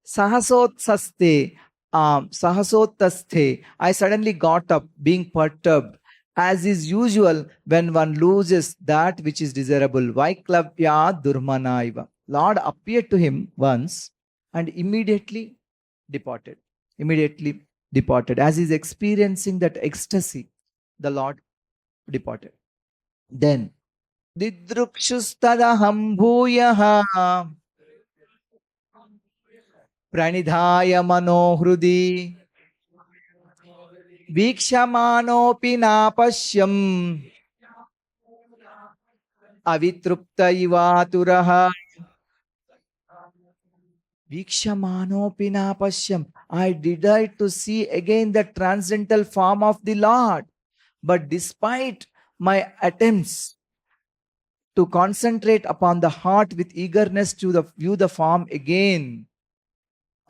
Sahasotsaste, I suddenly got up, being perturbed, as is usual when one loses that which is desirable. Vaiklavya durmanaiva. Lord appeared to him once and immediately departed. As he's experiencing that ecstasy, the Lord departed. Then, Didrukshustadaham bhuyaha pranidhaya manohrudi Vikshamanopi napashyam avitrupta ivaturaha. Vikshamanopi napashyam. I desired to see again the transcendental form of the Lord. But despite my attempts to concentrate upon the heart with eagerness to view the form again,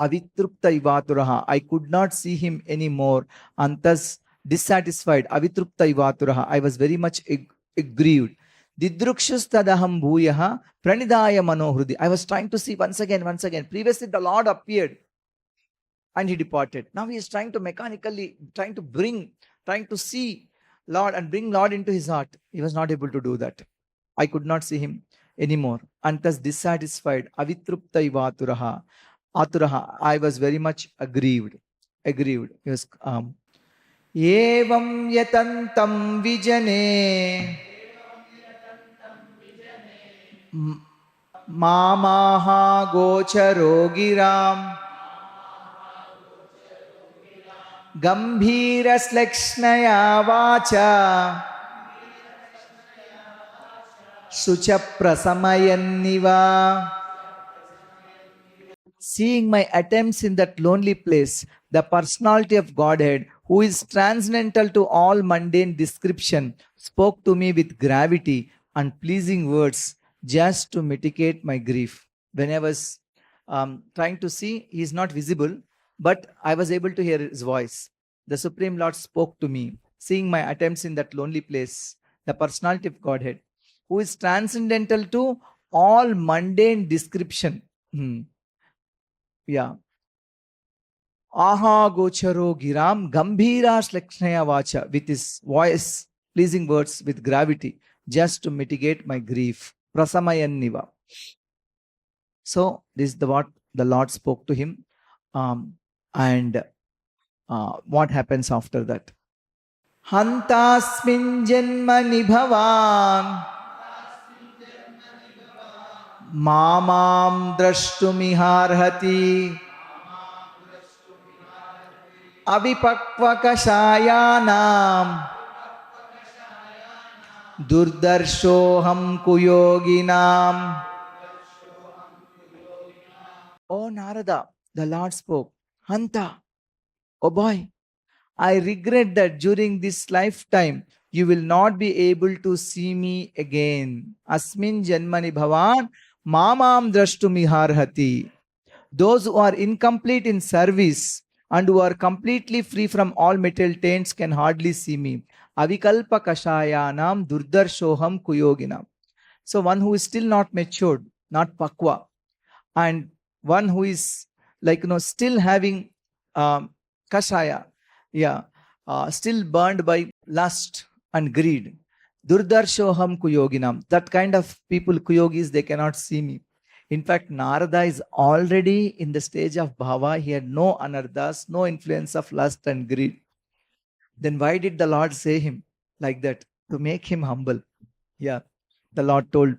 Avitrupta ivaturaha, I could not see him anymore, and thus dissatisfied. Avitrupta ivaturaha, I was very much aggrieved. Didrukshustadaham bhuyaha pranidaya manohrudi. I was trying to see once again. Previously the Lord appeared and he departed. Now he is trying to mechanically, trying to see Lord and bring Lord into his heart. He was not able to do that. I could not see him anymore, and thus dissatisfied. Avitrupta ivaturaha. Aturaha, I was very much aggrieved. He was Evam yatantam vijane mamaha gocharo giram gambhira slakshnaya vacha sucha prasamayanniva. Seeing my attempts in that lonely place, the personality of Godhead, who is transcendental to all mundane description, spoke to me with gravity and pleasing words just to mitigate my grief. When I was trying to see. He is not visible, but I was able to hear his voice. The Supreme Lord spoke to me, seeing my attempts in that lonely place. The personality of Godhead, who is transcendental to all mundane description. Yeah. Aha gocharo giram gambhira shlakshaya vacha, with his voice, pleasing words with gravity, just to mitigate my grief. Prasamayanniva. So this is what the Lord spoke to him. And what happens after that? Hantasmin janmani bhavan mamam drashtumiharhati avipakvakashayanam durdarshoham kuyoginam. Oh Narada, the Lord spoke. Hanta, oh boy, I regret that during this lifetime you will not be able to see me again. Asmin janmani bhavan mamam drashtumiharhati. Those who are incomplete in service and who are completely free from all material taints can hardly see me. Avikalpa kashayanam durdarshoham kuyoginam. So one who is still not matured, not pakwa, and one who is still having kashaya, still burned by lust and greed. Durdarshoham kuyoginam. That kind of people, kuyogis, they cannot see me. In fact, Narada is already in the stage of bhava. He had no anarthas, no influence of lust and greed. Then why did the Lord say him like that? To make him humble. Yeah, the Lord told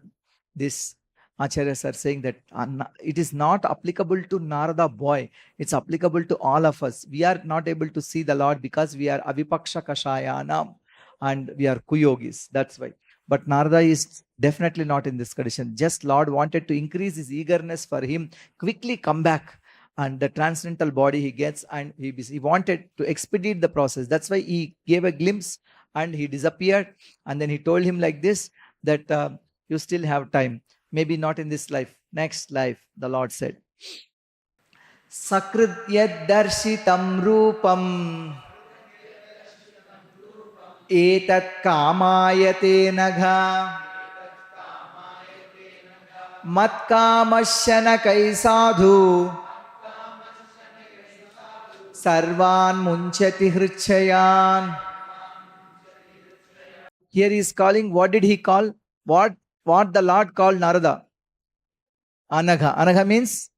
this. Acharyas are saying that it is not applicable to Narada boy. It's applicable to all of us. We are not able to see the Lord because we are avipaksha kashayanam and we are kuyogis. That's why. But Narada is definitely not in this condition. Just Lord wanted to increase his eagerness for him, quickly come back, and the transcendental body he gets, and he wanted to expedite the process. That's why he gave a glimpse and he disappeared. And then he told him like this, that you still have time. Maybe not in this life, next life, the Lord said. Sakrityad darshitam rupam etat kamayate nagha mat kamashana kai sadhu sarvan munchati hrichayan. Here he is calling, what did he call? What the Lord called Narada? Anagha. Anagha means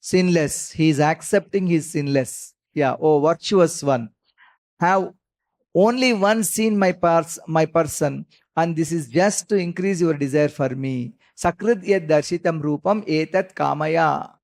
sinless. He is accepting his sinless. Yeah, oh virtuous one. Have only one seen my person, and this is just to increase your desire for me. Sakrit yad darshitam rupam etat kamaya.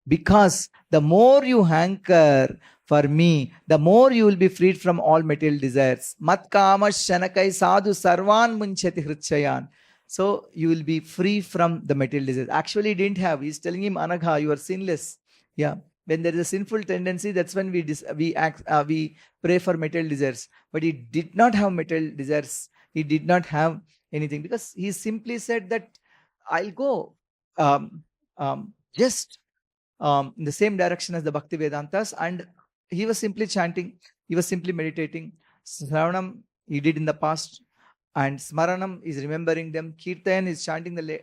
Because the more you hanker for me, the more you will be freed from all material desires. Mat kama shanakai sadhu sarvan munchati hrichayan. So you will be free from the material desires. Actually, he didn't have. He's telling him, Anagha, you are sinless. Yeah. When there is a sinful tendency, that's when we pray for material desires. But he did not have material desires. He did not have anything, because he simply said that I'll go just in the same direction as the Bhakti Vedantas. And he was simply chanting. He was simply meditating. Sravanam he did in the past. And Smaranam is remembering them. Kirtan is chanting the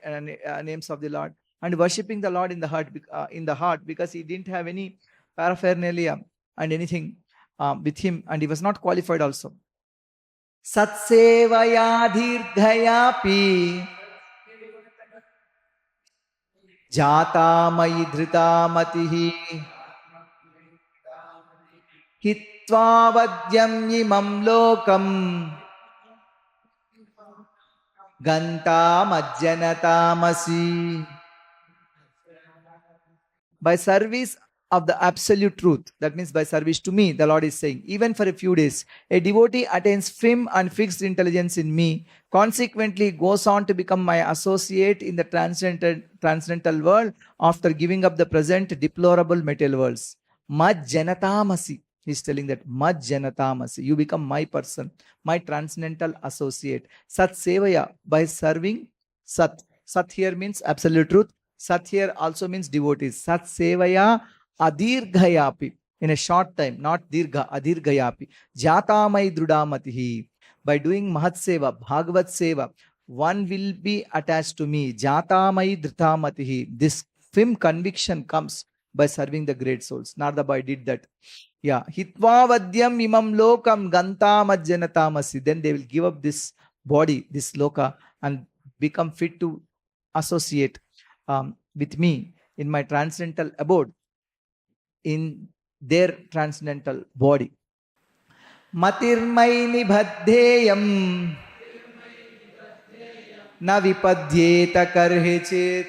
names of the Lord and worshipping the Lord in the heart, because he didn't have any paraphernalia and anything with him, and he was not qualified also. Satsevaya dhirdhayapi jata mayi dhrita matihi hitva vadyam imam lokam Ganta Majjanatamasi. By service of the absolute truth, that means by service to me, the Lord is saying, even for a few days, a devotee attains firm and fixed intelligence in me, consequently goes on to become my associate in the transcendental world after giving up the present deplorable material worlds. Majjanatamasi. He's telling that Majjanatamasi, you become my person, my transcendental associate. Sat Sevaya, by serving Sat. Sat here means absolute truth. Sat here also means devotees. Sat sevaya adirghayapi. In a short time, not dirgha, adirghayapi. Jatamai drudamatihi. By doing Mahat Seva, Bhagavat Seva, one will be attached to me. Jatamai dhritamatihi. This firm conviction comes by serving the great souls. Narada Bhai did that. Yeah. Hitva vadyam imam lokam gantamajjanatamasi. Then they will give up this body, this loka, and become fit to associate with me in my transcendental abode, in their transcendental body. Matirmai nibhaddheyam na vipadyeta karhechit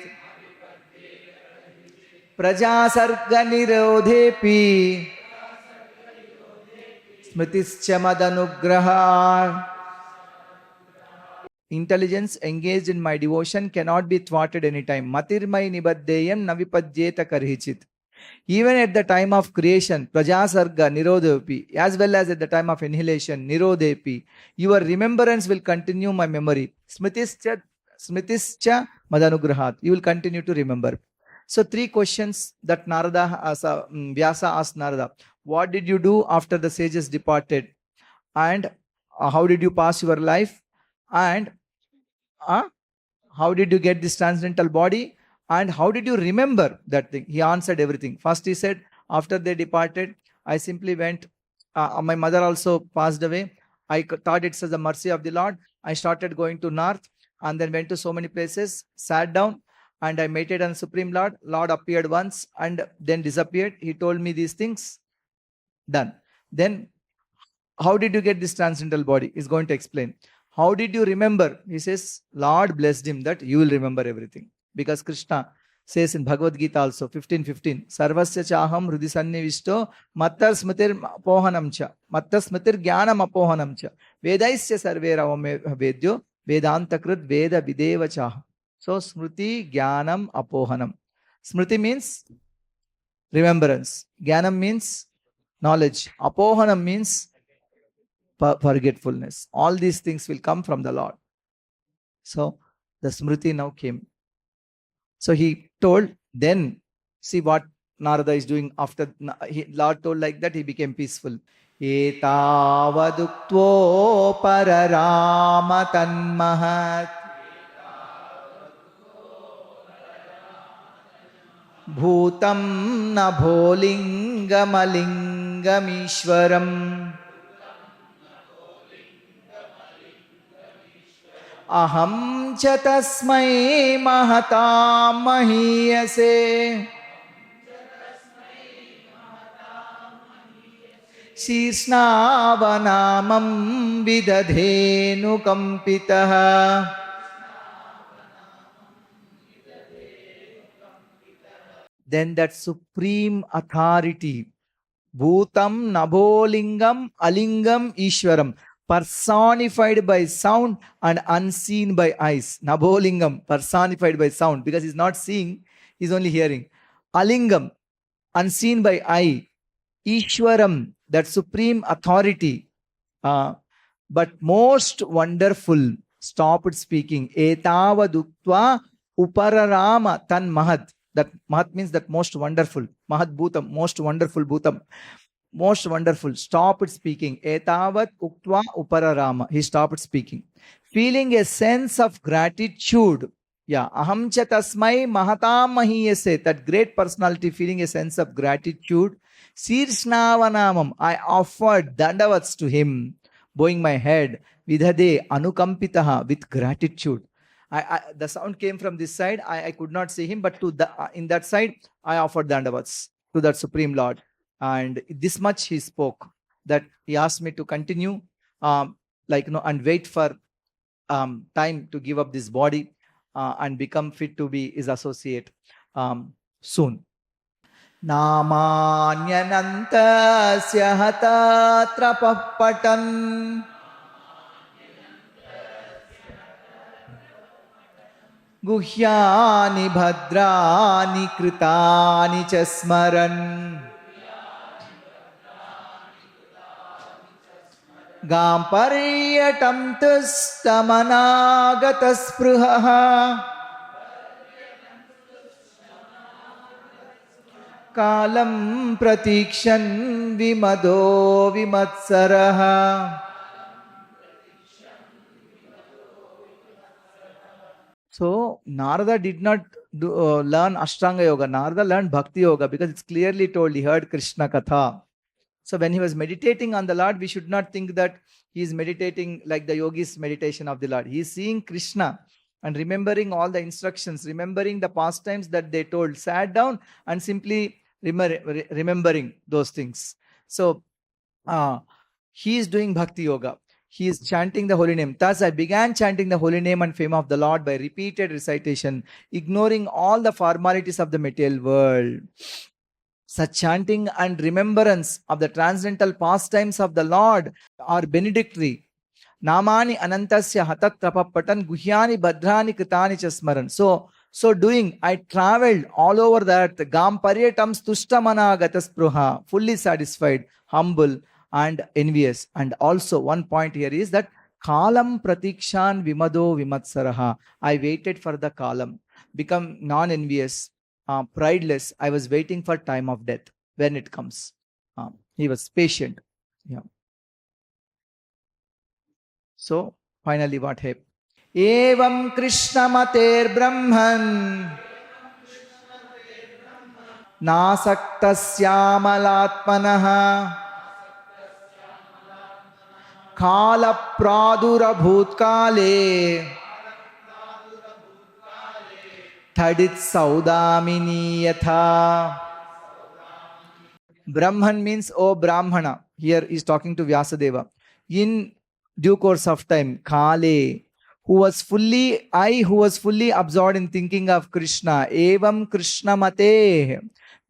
prajasarga nirodhepi smritischa madanugraha. Intelligence engaged in my devotion cannot be thwarted anytime. Matirmai nibaddheyam navipadyeta karhichit. Even at the time of creation, prajasarga nirodhepi, as well as at the time of inhalation, nirodhepi, your remembrance will continue my memory. Smritischa madanugrahat. You will continue to remember. So 3 questions that Vyasa asked Narada. What did you do after the sages departed? And how did you pass your life? And how did you get this transcendental body? And how did you remember that thing? He answered everything. First he said, after they departed, I simply went. My mother also passed away. I thought it's as the mercy of the Lord. I started going to north and then went to so many places, sat down, and I meditated on Supreme Lord. Lord appeared once and then disappeared. He told me these things. Done. Then, how did you get this transcendental body? He's going to explain. How did you remember? He says, Lord blessed him that you will remember everything. Because Krishna says in Bhagavad Gita also, 15:15, Sarvasya chaham hrudi sannivishto mattar smritir apohanam cha, mattar smritir jnanam apohanam cha, vedaisya sarvera vedyo vedantakrit veda videva chaha. So, smriti, jnanam, apohanam. Smriti means remembrance. Jnanam means knowledge. Apohanam means forgetfulness. All these things will come from the Lord. So, the smriti now came. So he told, then see what Narada is doing after Lord told like that, he became peaceful. Etavaduktvo pararama tanmahat bhutam nabholingam aham cha tasmai mahatam mahiyase Shīrsnāvanāmam vidadhenu kampitaha. Then that supreme authority, Bhutam Nabholingam Alingam Ishwaram, personified by sound and unseen by eyes. Nabholingam, personified by sound, because he's not seeing, he's only hearing. Alingam, unseen by eye. Ishwaram, that supreme authority, but most wonderful, stopped speaking. Etavaduktva upararama tan mahat. That mahat means that most wonderful. Mahat bhutam, most wonderful bhutam. Most wonderful, stopped speaking. Etavat uktva upararama. He stopped speaking. Feeling a sense of gratitude. Yeah, aham cha tasmai mahatam mahiyase. That great personality feeling a sense of gratitude. Shīrsnāvanāmam. I offered dandavats to him, bowing my head. Vidhade anukampitaha, with gratitude. The sound came from this side. I could not see him, but in that side, I offered dandavats to that Supreme Lord. And this much he spoke, that he asked me to continue, and wait for time to give up this body and become fit to be his associate soon. Namanyanantasya hatatrapapatan guhyani bhadrani kritani chasmaran gamparyatam tustamanagatspruhaha Kalam pratikshan vimado vimatsaraha. So Narada did not learn Ashtanga Yoga. Narada learned Bhakti Yoga because it's clearly told he heard Krishna Katha. So when he was meditating on the Lord, we should not think that he is meditating like the yogis' meditation of the Lord. He is seeing Krishna and remembering all the instructions, remembering the pastimes that they told, sat down and simply remembering those things. So he is doing Bhakti Yoga. He is chanting the holy name. Thus, I began chanting the holy name and fame of the Lord by repeated recitation, ignoring all the formalities of the material world. Such chanting and remembrance of the transcendental pastimes of the Lord are benedictory. Namani anantasya hatat trapapatan guhyani badrani kritani chasmaran. So doing, I traveled all over the earth. Gam paryatam stustamana gataspruha, fully satisfied, humble, and envious. And also one point here is that kalam pratikshan vimado vimatsaraha. I waited for the kalam, become non-envious, prideless. I was waiting for time of death when it comes. He was patient. Yeah. So finally what happened? Evam Krishna mater Brahman nasaktasyaamalatmanaha Kala pradura bhutkale Thadit saudamini yatha. Brahman means, oh Brahmana. Here he is talking to Vyasadeva. In due course of time, Kale, who was fully absorbed in thinking of Krishna, Evam Krishna Mate,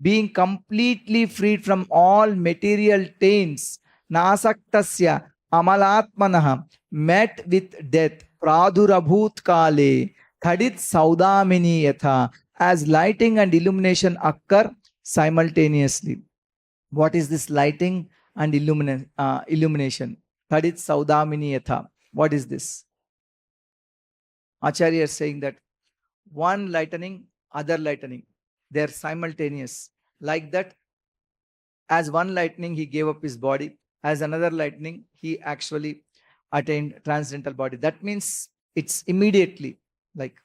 being completely freed from all material taints, Nasaktasya Amalatmanaha, met with death, Pradurabhut Kale, Thadit Saudamini Yatha, as lighting and illumination occur simultaneously. What is this lighting and illumination? Thadit Saudamini Yatha. What is this? Acharya is saying that one lightning, other lightning, they are simultaneous. Like that, as one lightning, he gave up his body. As another lightning, he actually attained transcendental body. That means it's immediately like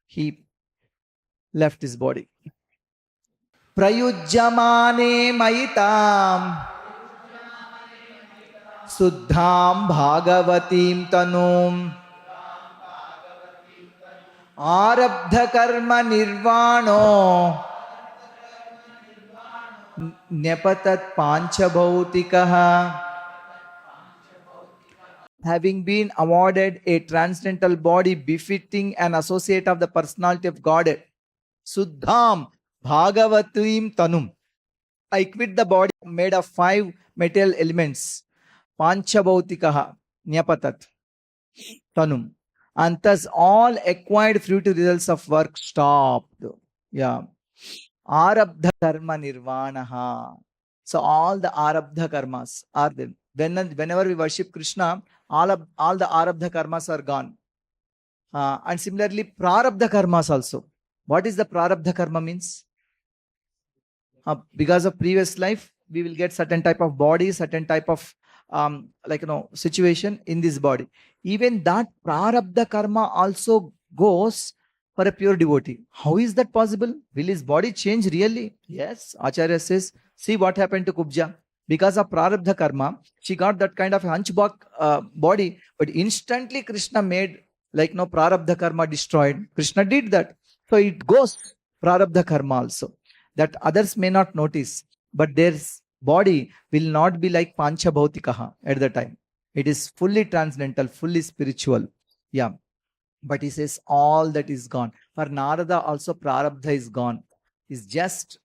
he left his body. Prayujyamane maitam Suddham Bhagavatim Tanum Arabdha Karma Nirvano Nepatat Panchabhautikaha. Having been awarded a transcendental body befitting an associate of the personality of Godhead, Suddham Bhagavatim Tanum. I quit the body made of 5 material elements. Panchabhautikaha Nyapatat Tanum. And thus all acquired fruitive results of work stopped. Yeah. Arabdha karma nirvanaha. So all the Arabdha karmas are there. Whenever we worship Krishna, all the Arabdha karmas are gone. And similarly, Prarabdha karmas also. What is the Prarabdha karma means? Because of previous life, we will get certain type of body, certain type of situation in this body. Even that Prarabdha karma also goes for a pure devotee. How is that possible? Will his body change really? Yes. Acharya says, see what happened to Kubja. Because of Prarabdha karma, she got that kind of a hunchback body, but instantly Krishna made Prarabdha karma destroyed. Krishna did that. So it goes Prarabdha karma also. That others may not notice, but their body will not be like Panchabhautikaha at the time. It is fully transcendental, fully spiritual. Yeah. But he says all that is gone. For Narada also Prarabdha is gone. He's just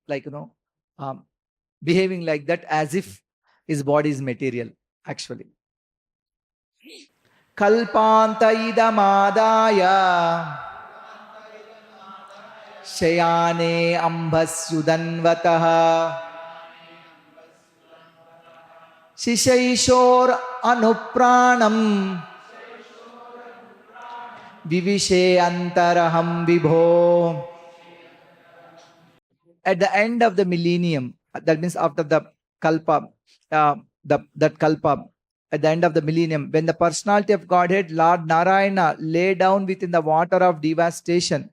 behaving like that as if his body is material actually. Kalpanta idamadaya Shayane ambhasyudanvataha Shishaishor anupranam Vivishe antaraham vibho. at the end of the millennium, that means after the kalpa, that kalpa, at the end of the millennium, when the personality of Godhead, Lord Narayana, lay down within the water of devastation,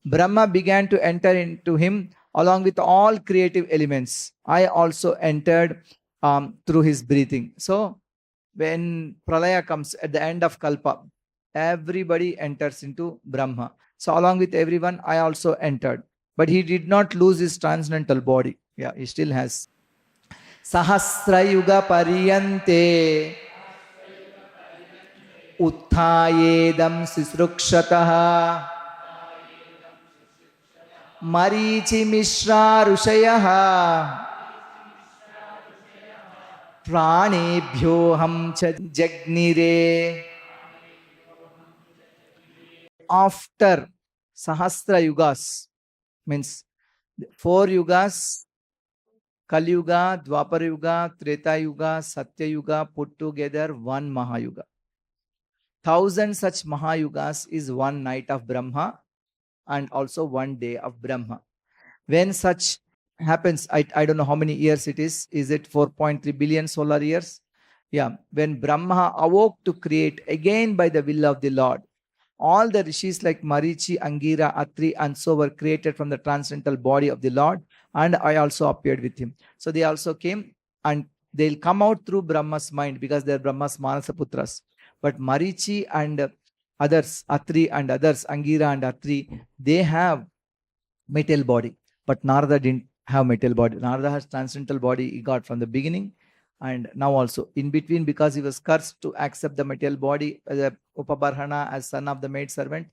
Brahma began to enter into him along with all creative elements. I also entered through his breathing. So when Pralaya comes at the end of Kalpa, everybody enters into Brahma. So along with everyone, I also entered. But he did not lose his transcendental body. Yeah, he still has. Sahasra Yuga Pariyante Uthayedam Sisrukshataha Marichi Mishra Rushayaha Pranebhyoham cha Jagnire. After Sahasra Yugas, means 4 yugas, Kali Yuga, Dwapara Yuga, Treta Yuga, Satya Yuga, put together 1 Mahayuga. 1000 such Mahayugas is 1 night of Brahma and also 1 day of Brahma. When such happens, I don't know how many years it is. Is it 4.3 billion solar years? Yeah. When Brahma awoke to create again by the will of the Lord, all the rishis like Marichi, Angira, Atri and so were created from the transcendental body of the Lord, and I also appeared with him. So they also came, and they'll come out through Brahma's mind because they're Brahma's Manasaputras. But Marichi and others, Atri and others, Angira and Atri, they have material body. But Narada didn't have material body. Narada has transcendental body he got from the beginning. And now also in between, because he was cursed to accept the material body as a Upabarhana, as son of the maidservant,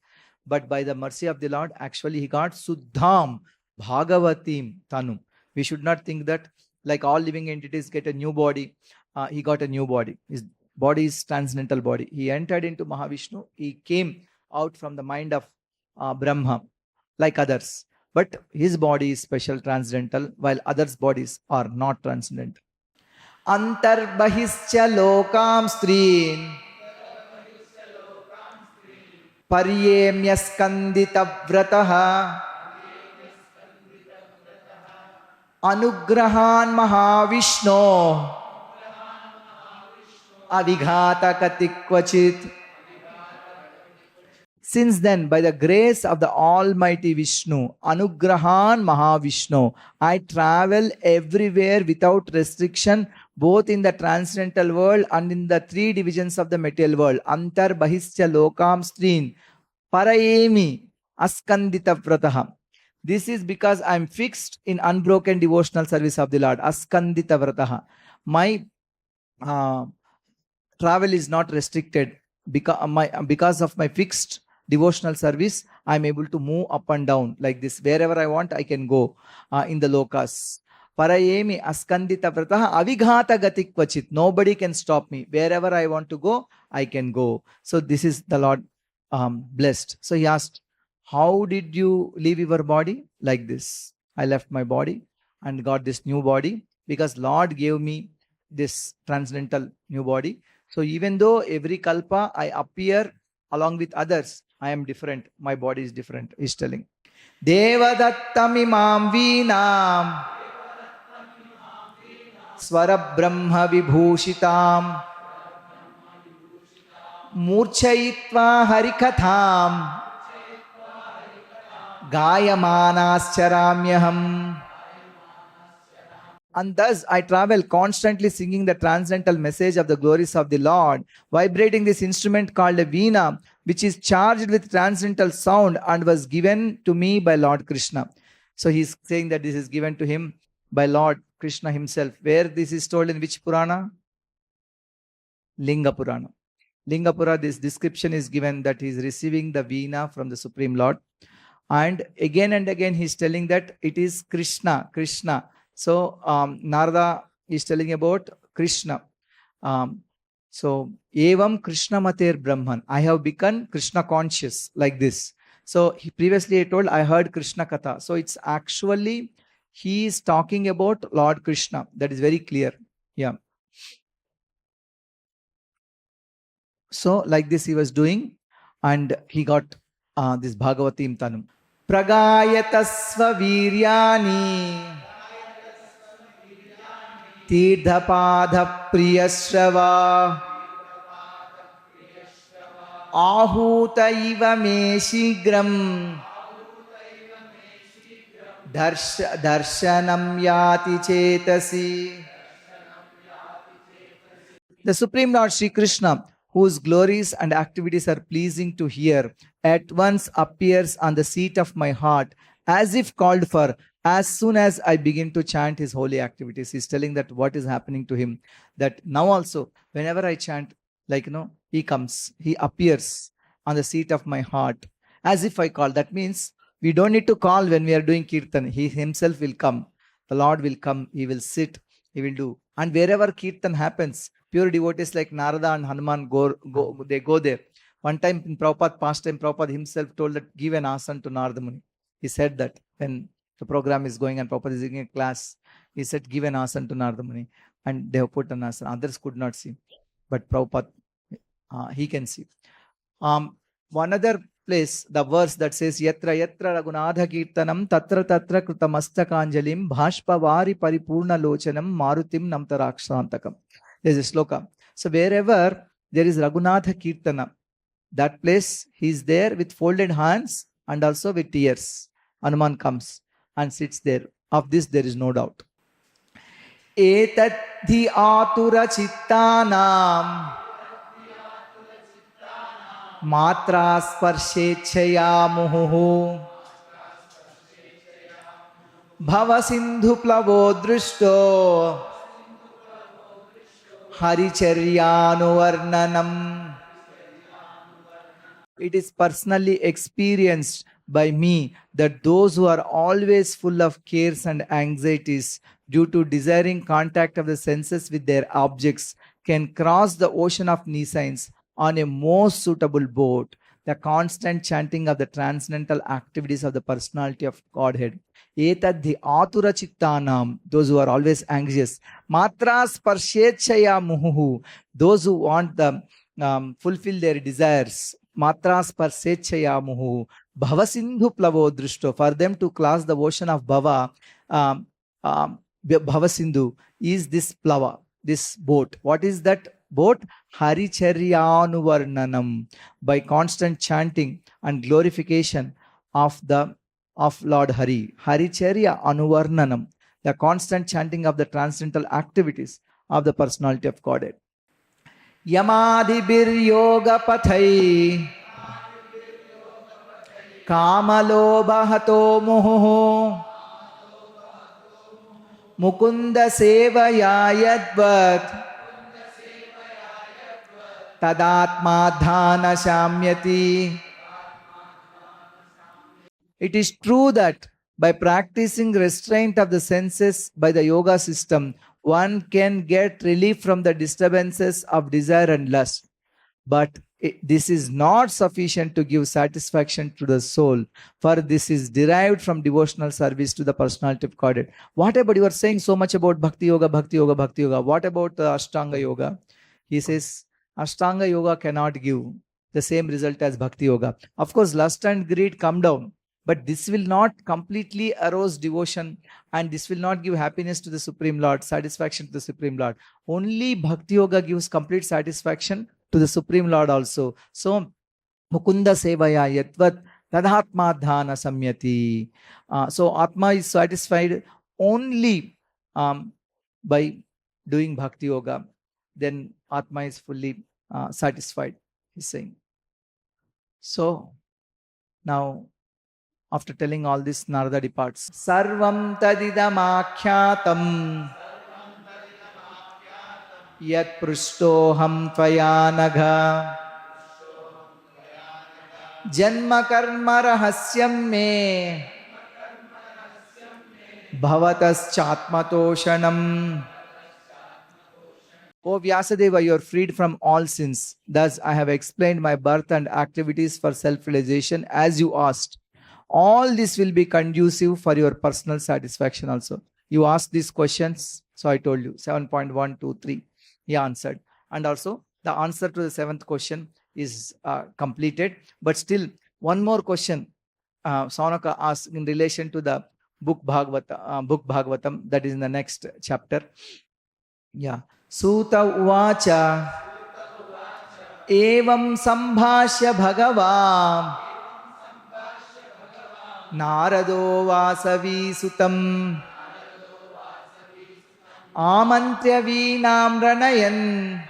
but by the mercy of the Lord, actually he got Suddham Bhagavatim Tanum. We should not think that like all living entities get a new body. He got a new body. His body is transcendental body. He entered into Mahavishnu. He came out from the mind of Brahma like others. But his body is special transcendental, while others' bodies are not transcendental. Antarbahischa lokam strin Paryemya skandita vrataha Anugrahan Mahavishno Avighata katikvachit. Since then, by the grace of the Almighty Vishnu, Anugrahan Mahavishnu, I travel everywhere without restriction, both in the transcendental world and in the 3 divisions of the material world. Antar Bahisya Lokam Strin Parayemi Askandita Vrataha. This is because I am fixed in unbroken devotional service of the Lord. Askandita Vrataha. My travel is not restricted because of my fixed devotional service. I am able to move up and down like this. Wherever I want, I can go in the lokas. Parayemi askandita vrataha avighata gatik kvachit. Nobody can stop me. Wherever I want to go, I can go. So this is the Lord blessed. So he asked, how did you leave your body? Like this. I left my body and got this new body because Lord gave me this transcendental new body. So even though every kalpa I appear along with others, I am different. My body is different. He's telling. Devadattam imam veenam swara brahma vibhushitam murchayitva harikatham gayamanascharāmyaham. And thus I travel constantly singing the transcendental message of the glories of the Lord, vibrating this instrument called a veena, which is charged with transcendental sound and was given to me by Lord Krishna. So he's saying that this is given to him by Lord Krishna himself. Where this is told in which Purana? Linga Purana. Linga Purana, this description is given that he is receiving the veena from the Supreme Lord. And again he's telling that it is Krishna. So Narada is telling about Krishna. So evam Krishna mater Brahman. I have become Krishna conscious like this. So previously I told I heard Krishna Katha. So it's actually he is talking about Lord Krishna. That is very clear. Yeah. So like this he was doing, and he got this Bhagavatim Tanum. Pragayatasva viryani Tirthapadha priyashrava Ahuta iva me shigram Darshanam yati chetasi. The Supreme Lord Sri Krishna, whose glories and activities are pleasing to hear, at once appears on the seat of my heart, as if called for, as soon as I begin to chant his holy activities. He's telling that what is happening to him, that now also, whenever I chant, he comes, he appears on the seat of my heart, as if I call. That means we don't need to call when we are doing kirtan. He himself will come. The Lord will come. He will sit. He will do. And wherever kirtan happens, pure devotees like Narada and Hanuman they go there. One time in Prabhupada, past time, Prabhupada himself told that give an asana to Narada Muni. He said that when the program is going and Prabhupada is giving a class, he said give an asana to Narada Muni. And they have put an asana. Others could not see. But Prabhupada, he can see. One other place, the verse that says yatra yatra raghunatha kirtanam tatra tatra krutamastakāñjalim bhashpavari paripurna lochanam marutim namtarakshantakam. There is a sloka. So wherever there is Raghunatha Kirtana, that place he is there with folded hands and also with tears. Hanuman comes and sits there. Of this there is no doubt. Etadhi atura chittanam matra sparshechaya muhuhu bhava sindhu plavo drushto Haricharyanuvarnanam. It is personally experienced by me that those who are always full of cares and anxieties due to desiring contact of the senses with their objects can cross the ocean of nescience on a most suitable boat, the constant chanting of the transcendental activities of the personality of Godhead. Etadhi atura chittanam, those who are always anxious. Matra sparshechaya muhuhu, those who want the fulfill their desires. Matra sparshechaya muhuhu. Bhava sindhu plavo drushto, for them to cross the ocean of Bhava. Bhava sindhu is this plava, this boat. What is that boat? Haricharyanuvarnanam, by constant chanting and glorification of Lord Hari. Haricharya anuvarnanam, the constant chanting of the transcendental activities of the personality of Godhead. Yamadibir yoga pathai kamalobhahato muhu mukunda sevaya yadvat tadatma dhana shamyati. It is true that by practicing restraint of the senses by the yoga system, one can get relief from the disturbances of desire and lust. But this is not sufficient to give satisfaction to the soul, for this is derived from devotional service to the personality of Godhead. What about, you are saying so much about Bhakti Yoga, Bhakti Yoga, Bhakti Yoga. What about Ashtanga Yoga? He says, Ashtanga Yoga cannot give the same result as Bhakti Yoga. Of course, lust and greed come down, but this will not completely arouse devotion, and this will not give happiness to the Supreme Lord, satisfaction to the Supreme Lord. Only Bhakti Yoga gives complete satisfaction to the Supreme Lord also. So, Mukunda Sevaya Yatvat Tadhatma Dhana Samyati. So, Atma is satisfied only by doing Bhakti Yoga. Then Atma is fully satisfied, he's saying. So, now, after telling all this, Narada departs. Sarvam tadidamakhyatam yat prushtoham tvayanagha janma karma rahasyam me bhavatas chatmatoshanam. O Vyasadeva, you are freed from all sins. Thus, I have explained my birth and activities for self-realization as you asked. All this will be conducive for your personal satisfaction also. You asked these questions, so I told you 7.1, 2, 3. He answered. And also, the answer to the 7th question is completed. But still, one more question Saunaka asks in relation to the book Bhagavatam, that is in the next chapter. Yeah. Suta uvacha evam sambhashya bhagavan Narado Vasavi Sutam Amantrya Veenam Ranayan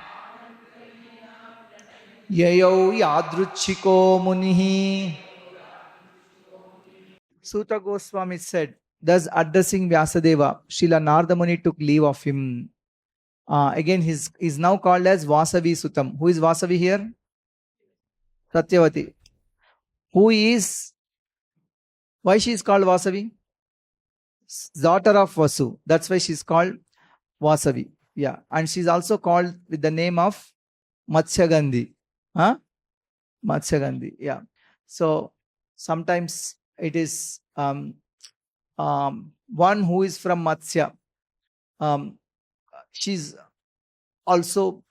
Yayau Yadruchiko Munihi. Suta Goswami said, thus addressing Vyasadeva, Śrīla Nārada Muni took leave of him. Again, he is now called as Vasavi Sutam. Who is Vasavi here? Satyavati. Why she is called Vasavi? Daughter of Vasu. That's why she is called Vasavi. Yeah. And she is also called with the name of Matsyagandhi. Matsyagandhi. Yeah. So sometimes it is one who is from Matsya. She's also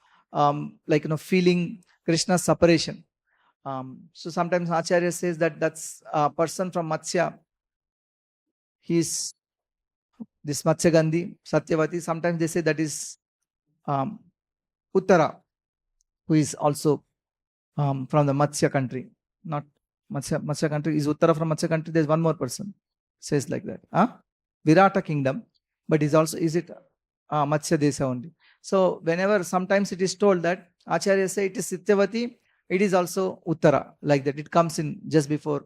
feeling Krishna's separation. So sometimes Acharya says that that's a person from Matsya. He's this Matsyagandhi, Satyavati. Sometimes they say that is Uttara, who is also from the Matsya country. Not Matsya country is Uttara from Matsya country. There's one more person says like that. Virata kingdom, but is it Matsya Desa only. So whenever sometimes it is told that Acharya say it is Satyavati, it is also Uttara, like that. It comes in just before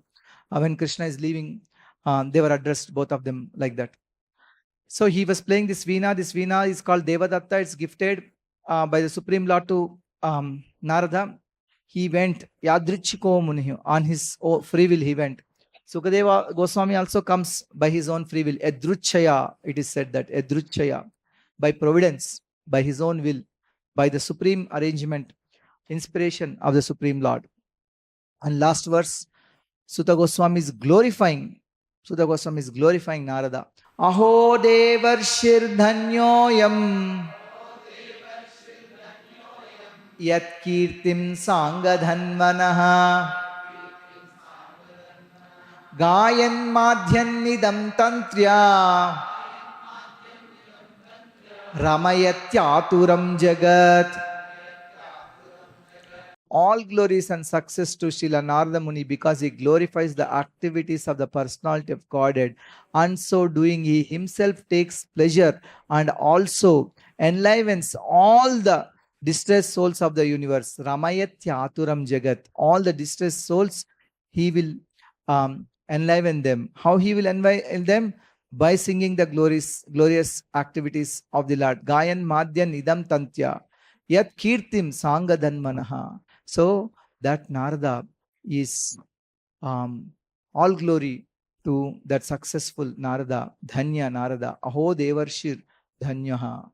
when Krishna is leaving, they were addressed, both of them, like that. So he was playing this veena. This veena is called Devadatta. It's gifted by the Supreme Lord to Narada. He went Yadrichiko Munihi, on his free will he went. Sukadeva Goswami also comes by his own free will. Edruchaya, it is said that Edruchaya, by providence, by his own will, by the supreme arrangement, inspiration of the Supreme Lord. And last verse, Suta Goswami is glorifying Narada. Aho devarshir dhanyoyam yat kirtim sangadhanvanaha gayan madhyan nidam tantrya ramayatyaturam jagat. All glories and success to Śrīla Nārada Muni, because he glorifies the activities of the personality of Godhead, and so doing he himself takes pleasure and also enlivens all the distressed souls of the universe. Ramayatya Aturam Jagat. All the distressed souls, he will enliven them. How he will enliven them? By singing the glorious activities of the Lord. Gayan Madhyan Idam Tantya Yat Kirtim Sangadhanmanaha. So that Narada is all glory to that successful Narada, Dhanya Narada, Aho Devarshir Dhanyaha.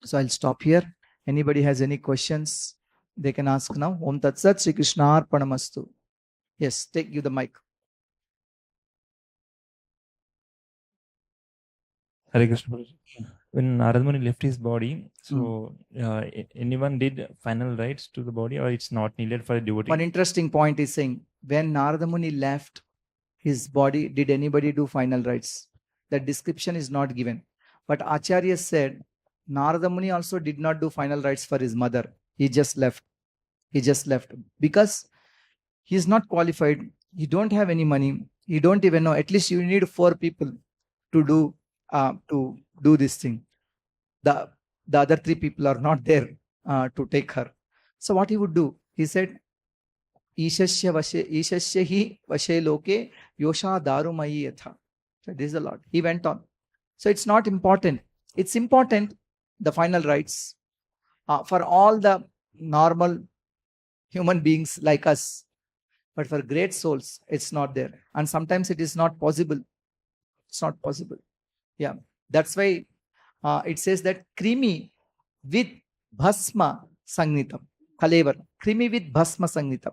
So I'll stop here. Anybody has any questions, they can ask now. Om Tat Sat, Shri Krishna Arpanamastu. Yes, give the mic. Hare Krishna. When Narada Muni left his body, so anyone did final rites to the body, or it's not needed for a devotee? One interesting point is saying, when Narada Muni left his body, did anybody do final rites? That description is not given. But Acharya said, Narada Muni also did not do final rites for his mother. He just left. Because he is not qualified. He don't have any money. He don't even know. At least you need 4 people to do this thing. The other 3 people are not there to take her. So what he would do? He said, Ishasya hi vashe loke yosha darumayi yatha. So this is the Lord. He went on. So it's not important. It's important, the final rites, for all the normal human beings like us. But for great souls, it's not there. And sometimes it is not possible. It's not possible. Yeah. That's why it says that krimi with bhasma sangnitam. Kalevar. Krimi with bhasma sangnitam.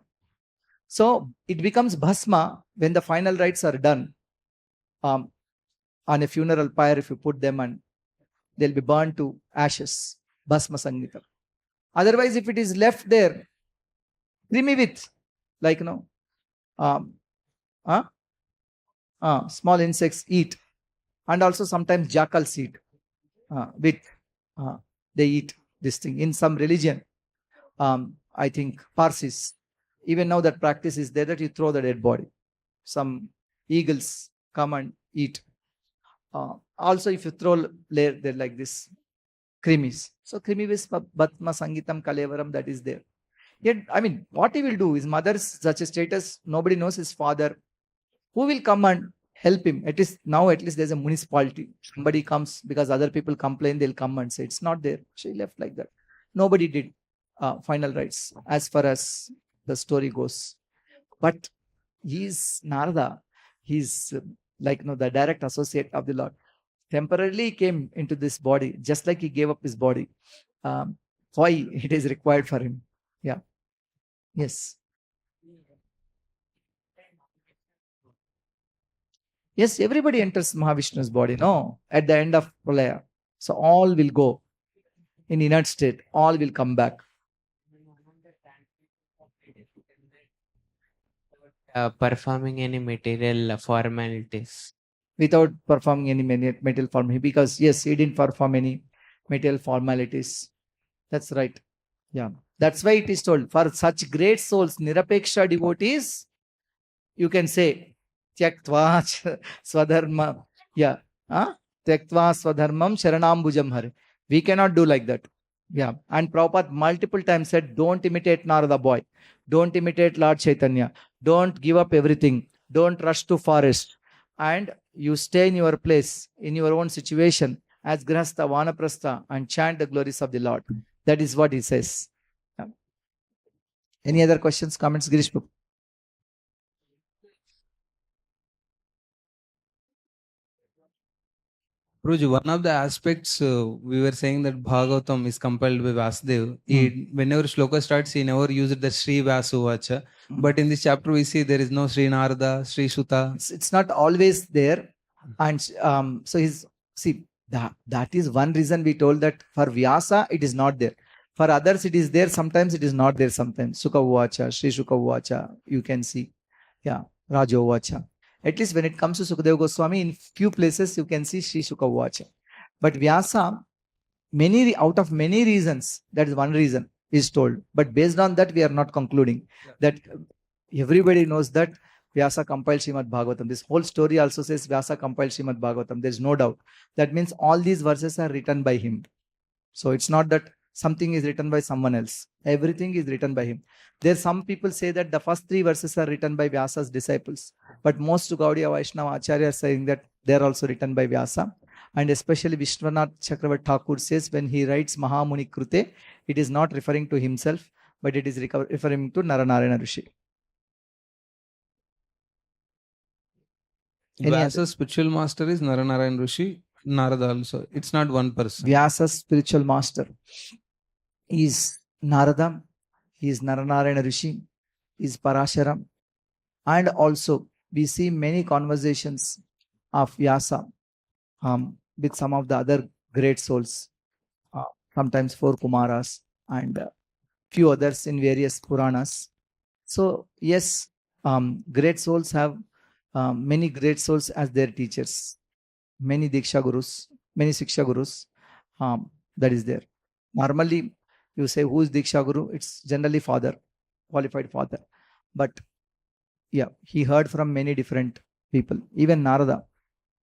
So it becomes bhasma when the final rites are done. On a funeral pyre, if you put them, and they'll be burned to ashes. Bhasma sangnitam. Otherwise, if it is left there, krimi with, Small insects eat. And also sometimes jackals eat. They eat this thing. In some religion, I think Parsis, even now that practice is there that you throw the dead body. Some eagles come and eat. Also, if you throw layer, they're like this, krimis. So krimivis batma sangitam kalevaram, that is there. Yet, I mean, what he will do, his mother's such a status, nobody knows his father. Who will come and help him? At least there's a municipality. Somebody comes because other people complain, they'll come and say, it's not there. She left like that. Nobody did final rites as far as the story goes. But he's Narada. He's the direct associate of the Lord. Temporarily came into this body, just like he gave up his body. Why it is required for him? Yeah. Yes. Yes, everybody enters Mahavishnu's body, no? At the end of Pralaya. So all will go in inert state. All will come back. Performing any material formalities. Without performing any material formality. Because yes, he didn't perform any material formalities. That's right. Yeah. That's why it is told, for such great souls, Nirapeksha devotees, you can say, Tyaktva Swadharma. Yeah. Tyaktva Swadharmam Sharanambujam Hare. We cannot do like that. Yeah. And Prabhupada multiple times said, don't imitate Narada boy. Don't imitate Lord Chaitanya. Don't give up everything. Don't rush to forest. And you stay in your place, in your own situation, as Grihastha, Vanaprastha, and chant the glories of the Lord. That is what he says. Yeah. Any other questions, comments, Girish Prabhu? Prabhuji, one of the aspects we were saying that Bhagavatam is compiled by Vāsadeva. Whenever shloka starts, he never used the Śrī Vyāsadeva. But in this chapter, we see there is no Śrī Nārada, Śrī Sutta. It's not always there. And so that is one reason we told that for Vyasa, it is not there. For others, it is there. Sometimes it is not there. Sometimes Sukha Uvacha, Śrī Sukha Uvacha, you can see. Yeah, Raja Uvacha. At least when it comes to Sukadeva Goswami, in few places you can see Śrī Sukha Uvacha. But Vyasa, out of many reasons, that is one reason is told. But based on that, we are not concluding that everybody knows that Vyasa compiled Śrīmad Bhāgavatam. This whole story also says Vyasa compiled Śrīmad Bhāgavatam. There is no doubt. That means all these verses are written by him. So it's not that something is written by someone else. Everything is written by him. There some people say that the first 3 verses are written by Vyasa's disciples. But most Gaudiya Vaishnava Acharya are saying that they are also written by Vyasa. And especially Vishwanath Chakravarti Thakur says when he writes Mahamuni Krute, it is not referring to himself, but it is referring to Narayana Rishi. Vyasa's spiritual master is Narayana Rishi, Narada also. It's not one person. Vyasa's spiritual master is Narada, he is Narayana Rishi, is Parashara. And also we see many conversations of Vyasa with some of the other great souls, sometimes 4 Kumaras and few others in various Puranas. So yes, great souls have many great souls as their teachers, many Diksha Gurus, many Siksha Gurus, that is there. Normally, you say who is Diksha Guru? It's generally father, qualified father. But yeah, he heard from many different people. Even Narada,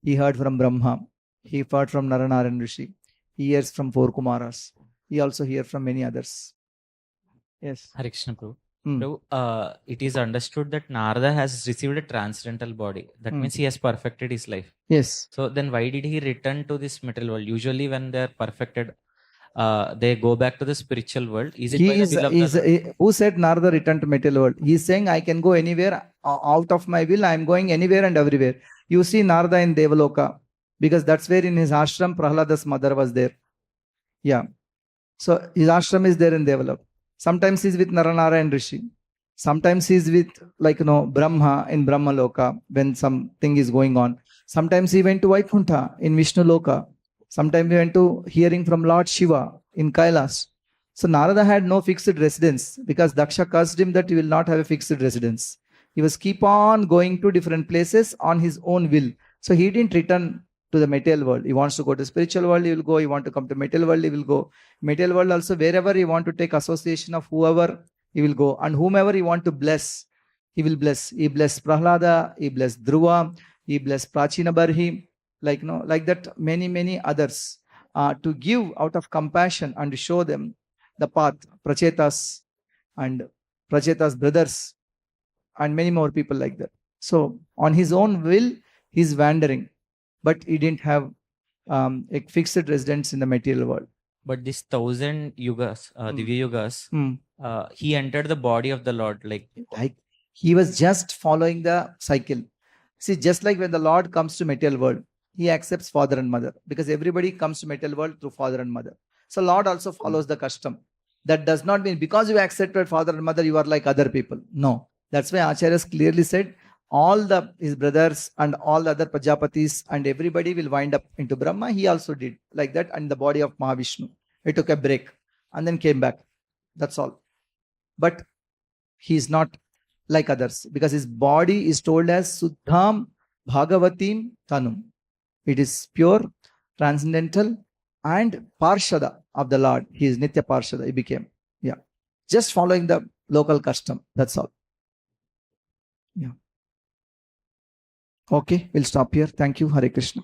he heard from Brahmā, he heard from Narayana Rishi, he hears from 4 Kumaras, he also hears from many others. Yes. Hare Krishna Prabhu. Prabhu, it is understood that Narada has received a transcendental body. That means he has perfected his life. Yes. So then why did he return to this material world? Usually when they are perfected, they go back to the spiritual world. Is it who said Narada returned to material world? He is saying I can go anywhere out of my will. I am going anywhere and everywhere. You see Narada in Devaloka, because that's where in his ashram Prahlada's mother was there. Yeah. So his ashram is there in Devaloka. Sometimes he's with Narayana Rishi. Sometimes he's with Brahmā in Brahma Loka when something is going on. Sometimes he went to Vaikuntha in Vishnu Loka. Sometimes he went to hearing from Lord Shiva in Kailas. So Narada had no fixed residence because Daksha cursed him that he will not have a fixed residence. He was keep on going to different places on his own will. So he didn't return to the material world. He wants to go to spiritual world, he will go. He want to come to material world, he will go. Material world also, wherever he want to take association of whoever, he will go. And whomever he want to bless, he will bless. He blessed Prahlada, he blessed Dhruva, he blessed Prachina Barhi, like that many others, to give out of compassion and to show them the path. Prachetas and Prachetas brothers and many more people like that. So on his own will, he's wandering, but he didn't have a fixed residence in the material world. But this 1000 yugas, Divya yugas, Hmm. he entered the body of the Lord. Like He was just following the cycle. See, just like when the Lord comes to material world, he accepts father and mother, because everybody comes to material world through father and mother. So Lord also follows the custom. That does not mean because you accepted father and mother, you are like other people. No. That's why Acharyas clearly said all his brothers and all the other Prajapatis and everybody will wind up into Brahma. He also did like that, and the body of Mahavishnu. He took a break and then came back. That's all. But he is not like others, because his body is told as Suddham Bhagavatim Tanum. It is pure, transcendental, and Parshada of the Lord. He is Nitya Parshada. He became. Yeah. Just following the local custom. That's all. Yeah. Okay, we'll stop here. Thank you. Hare Krishna.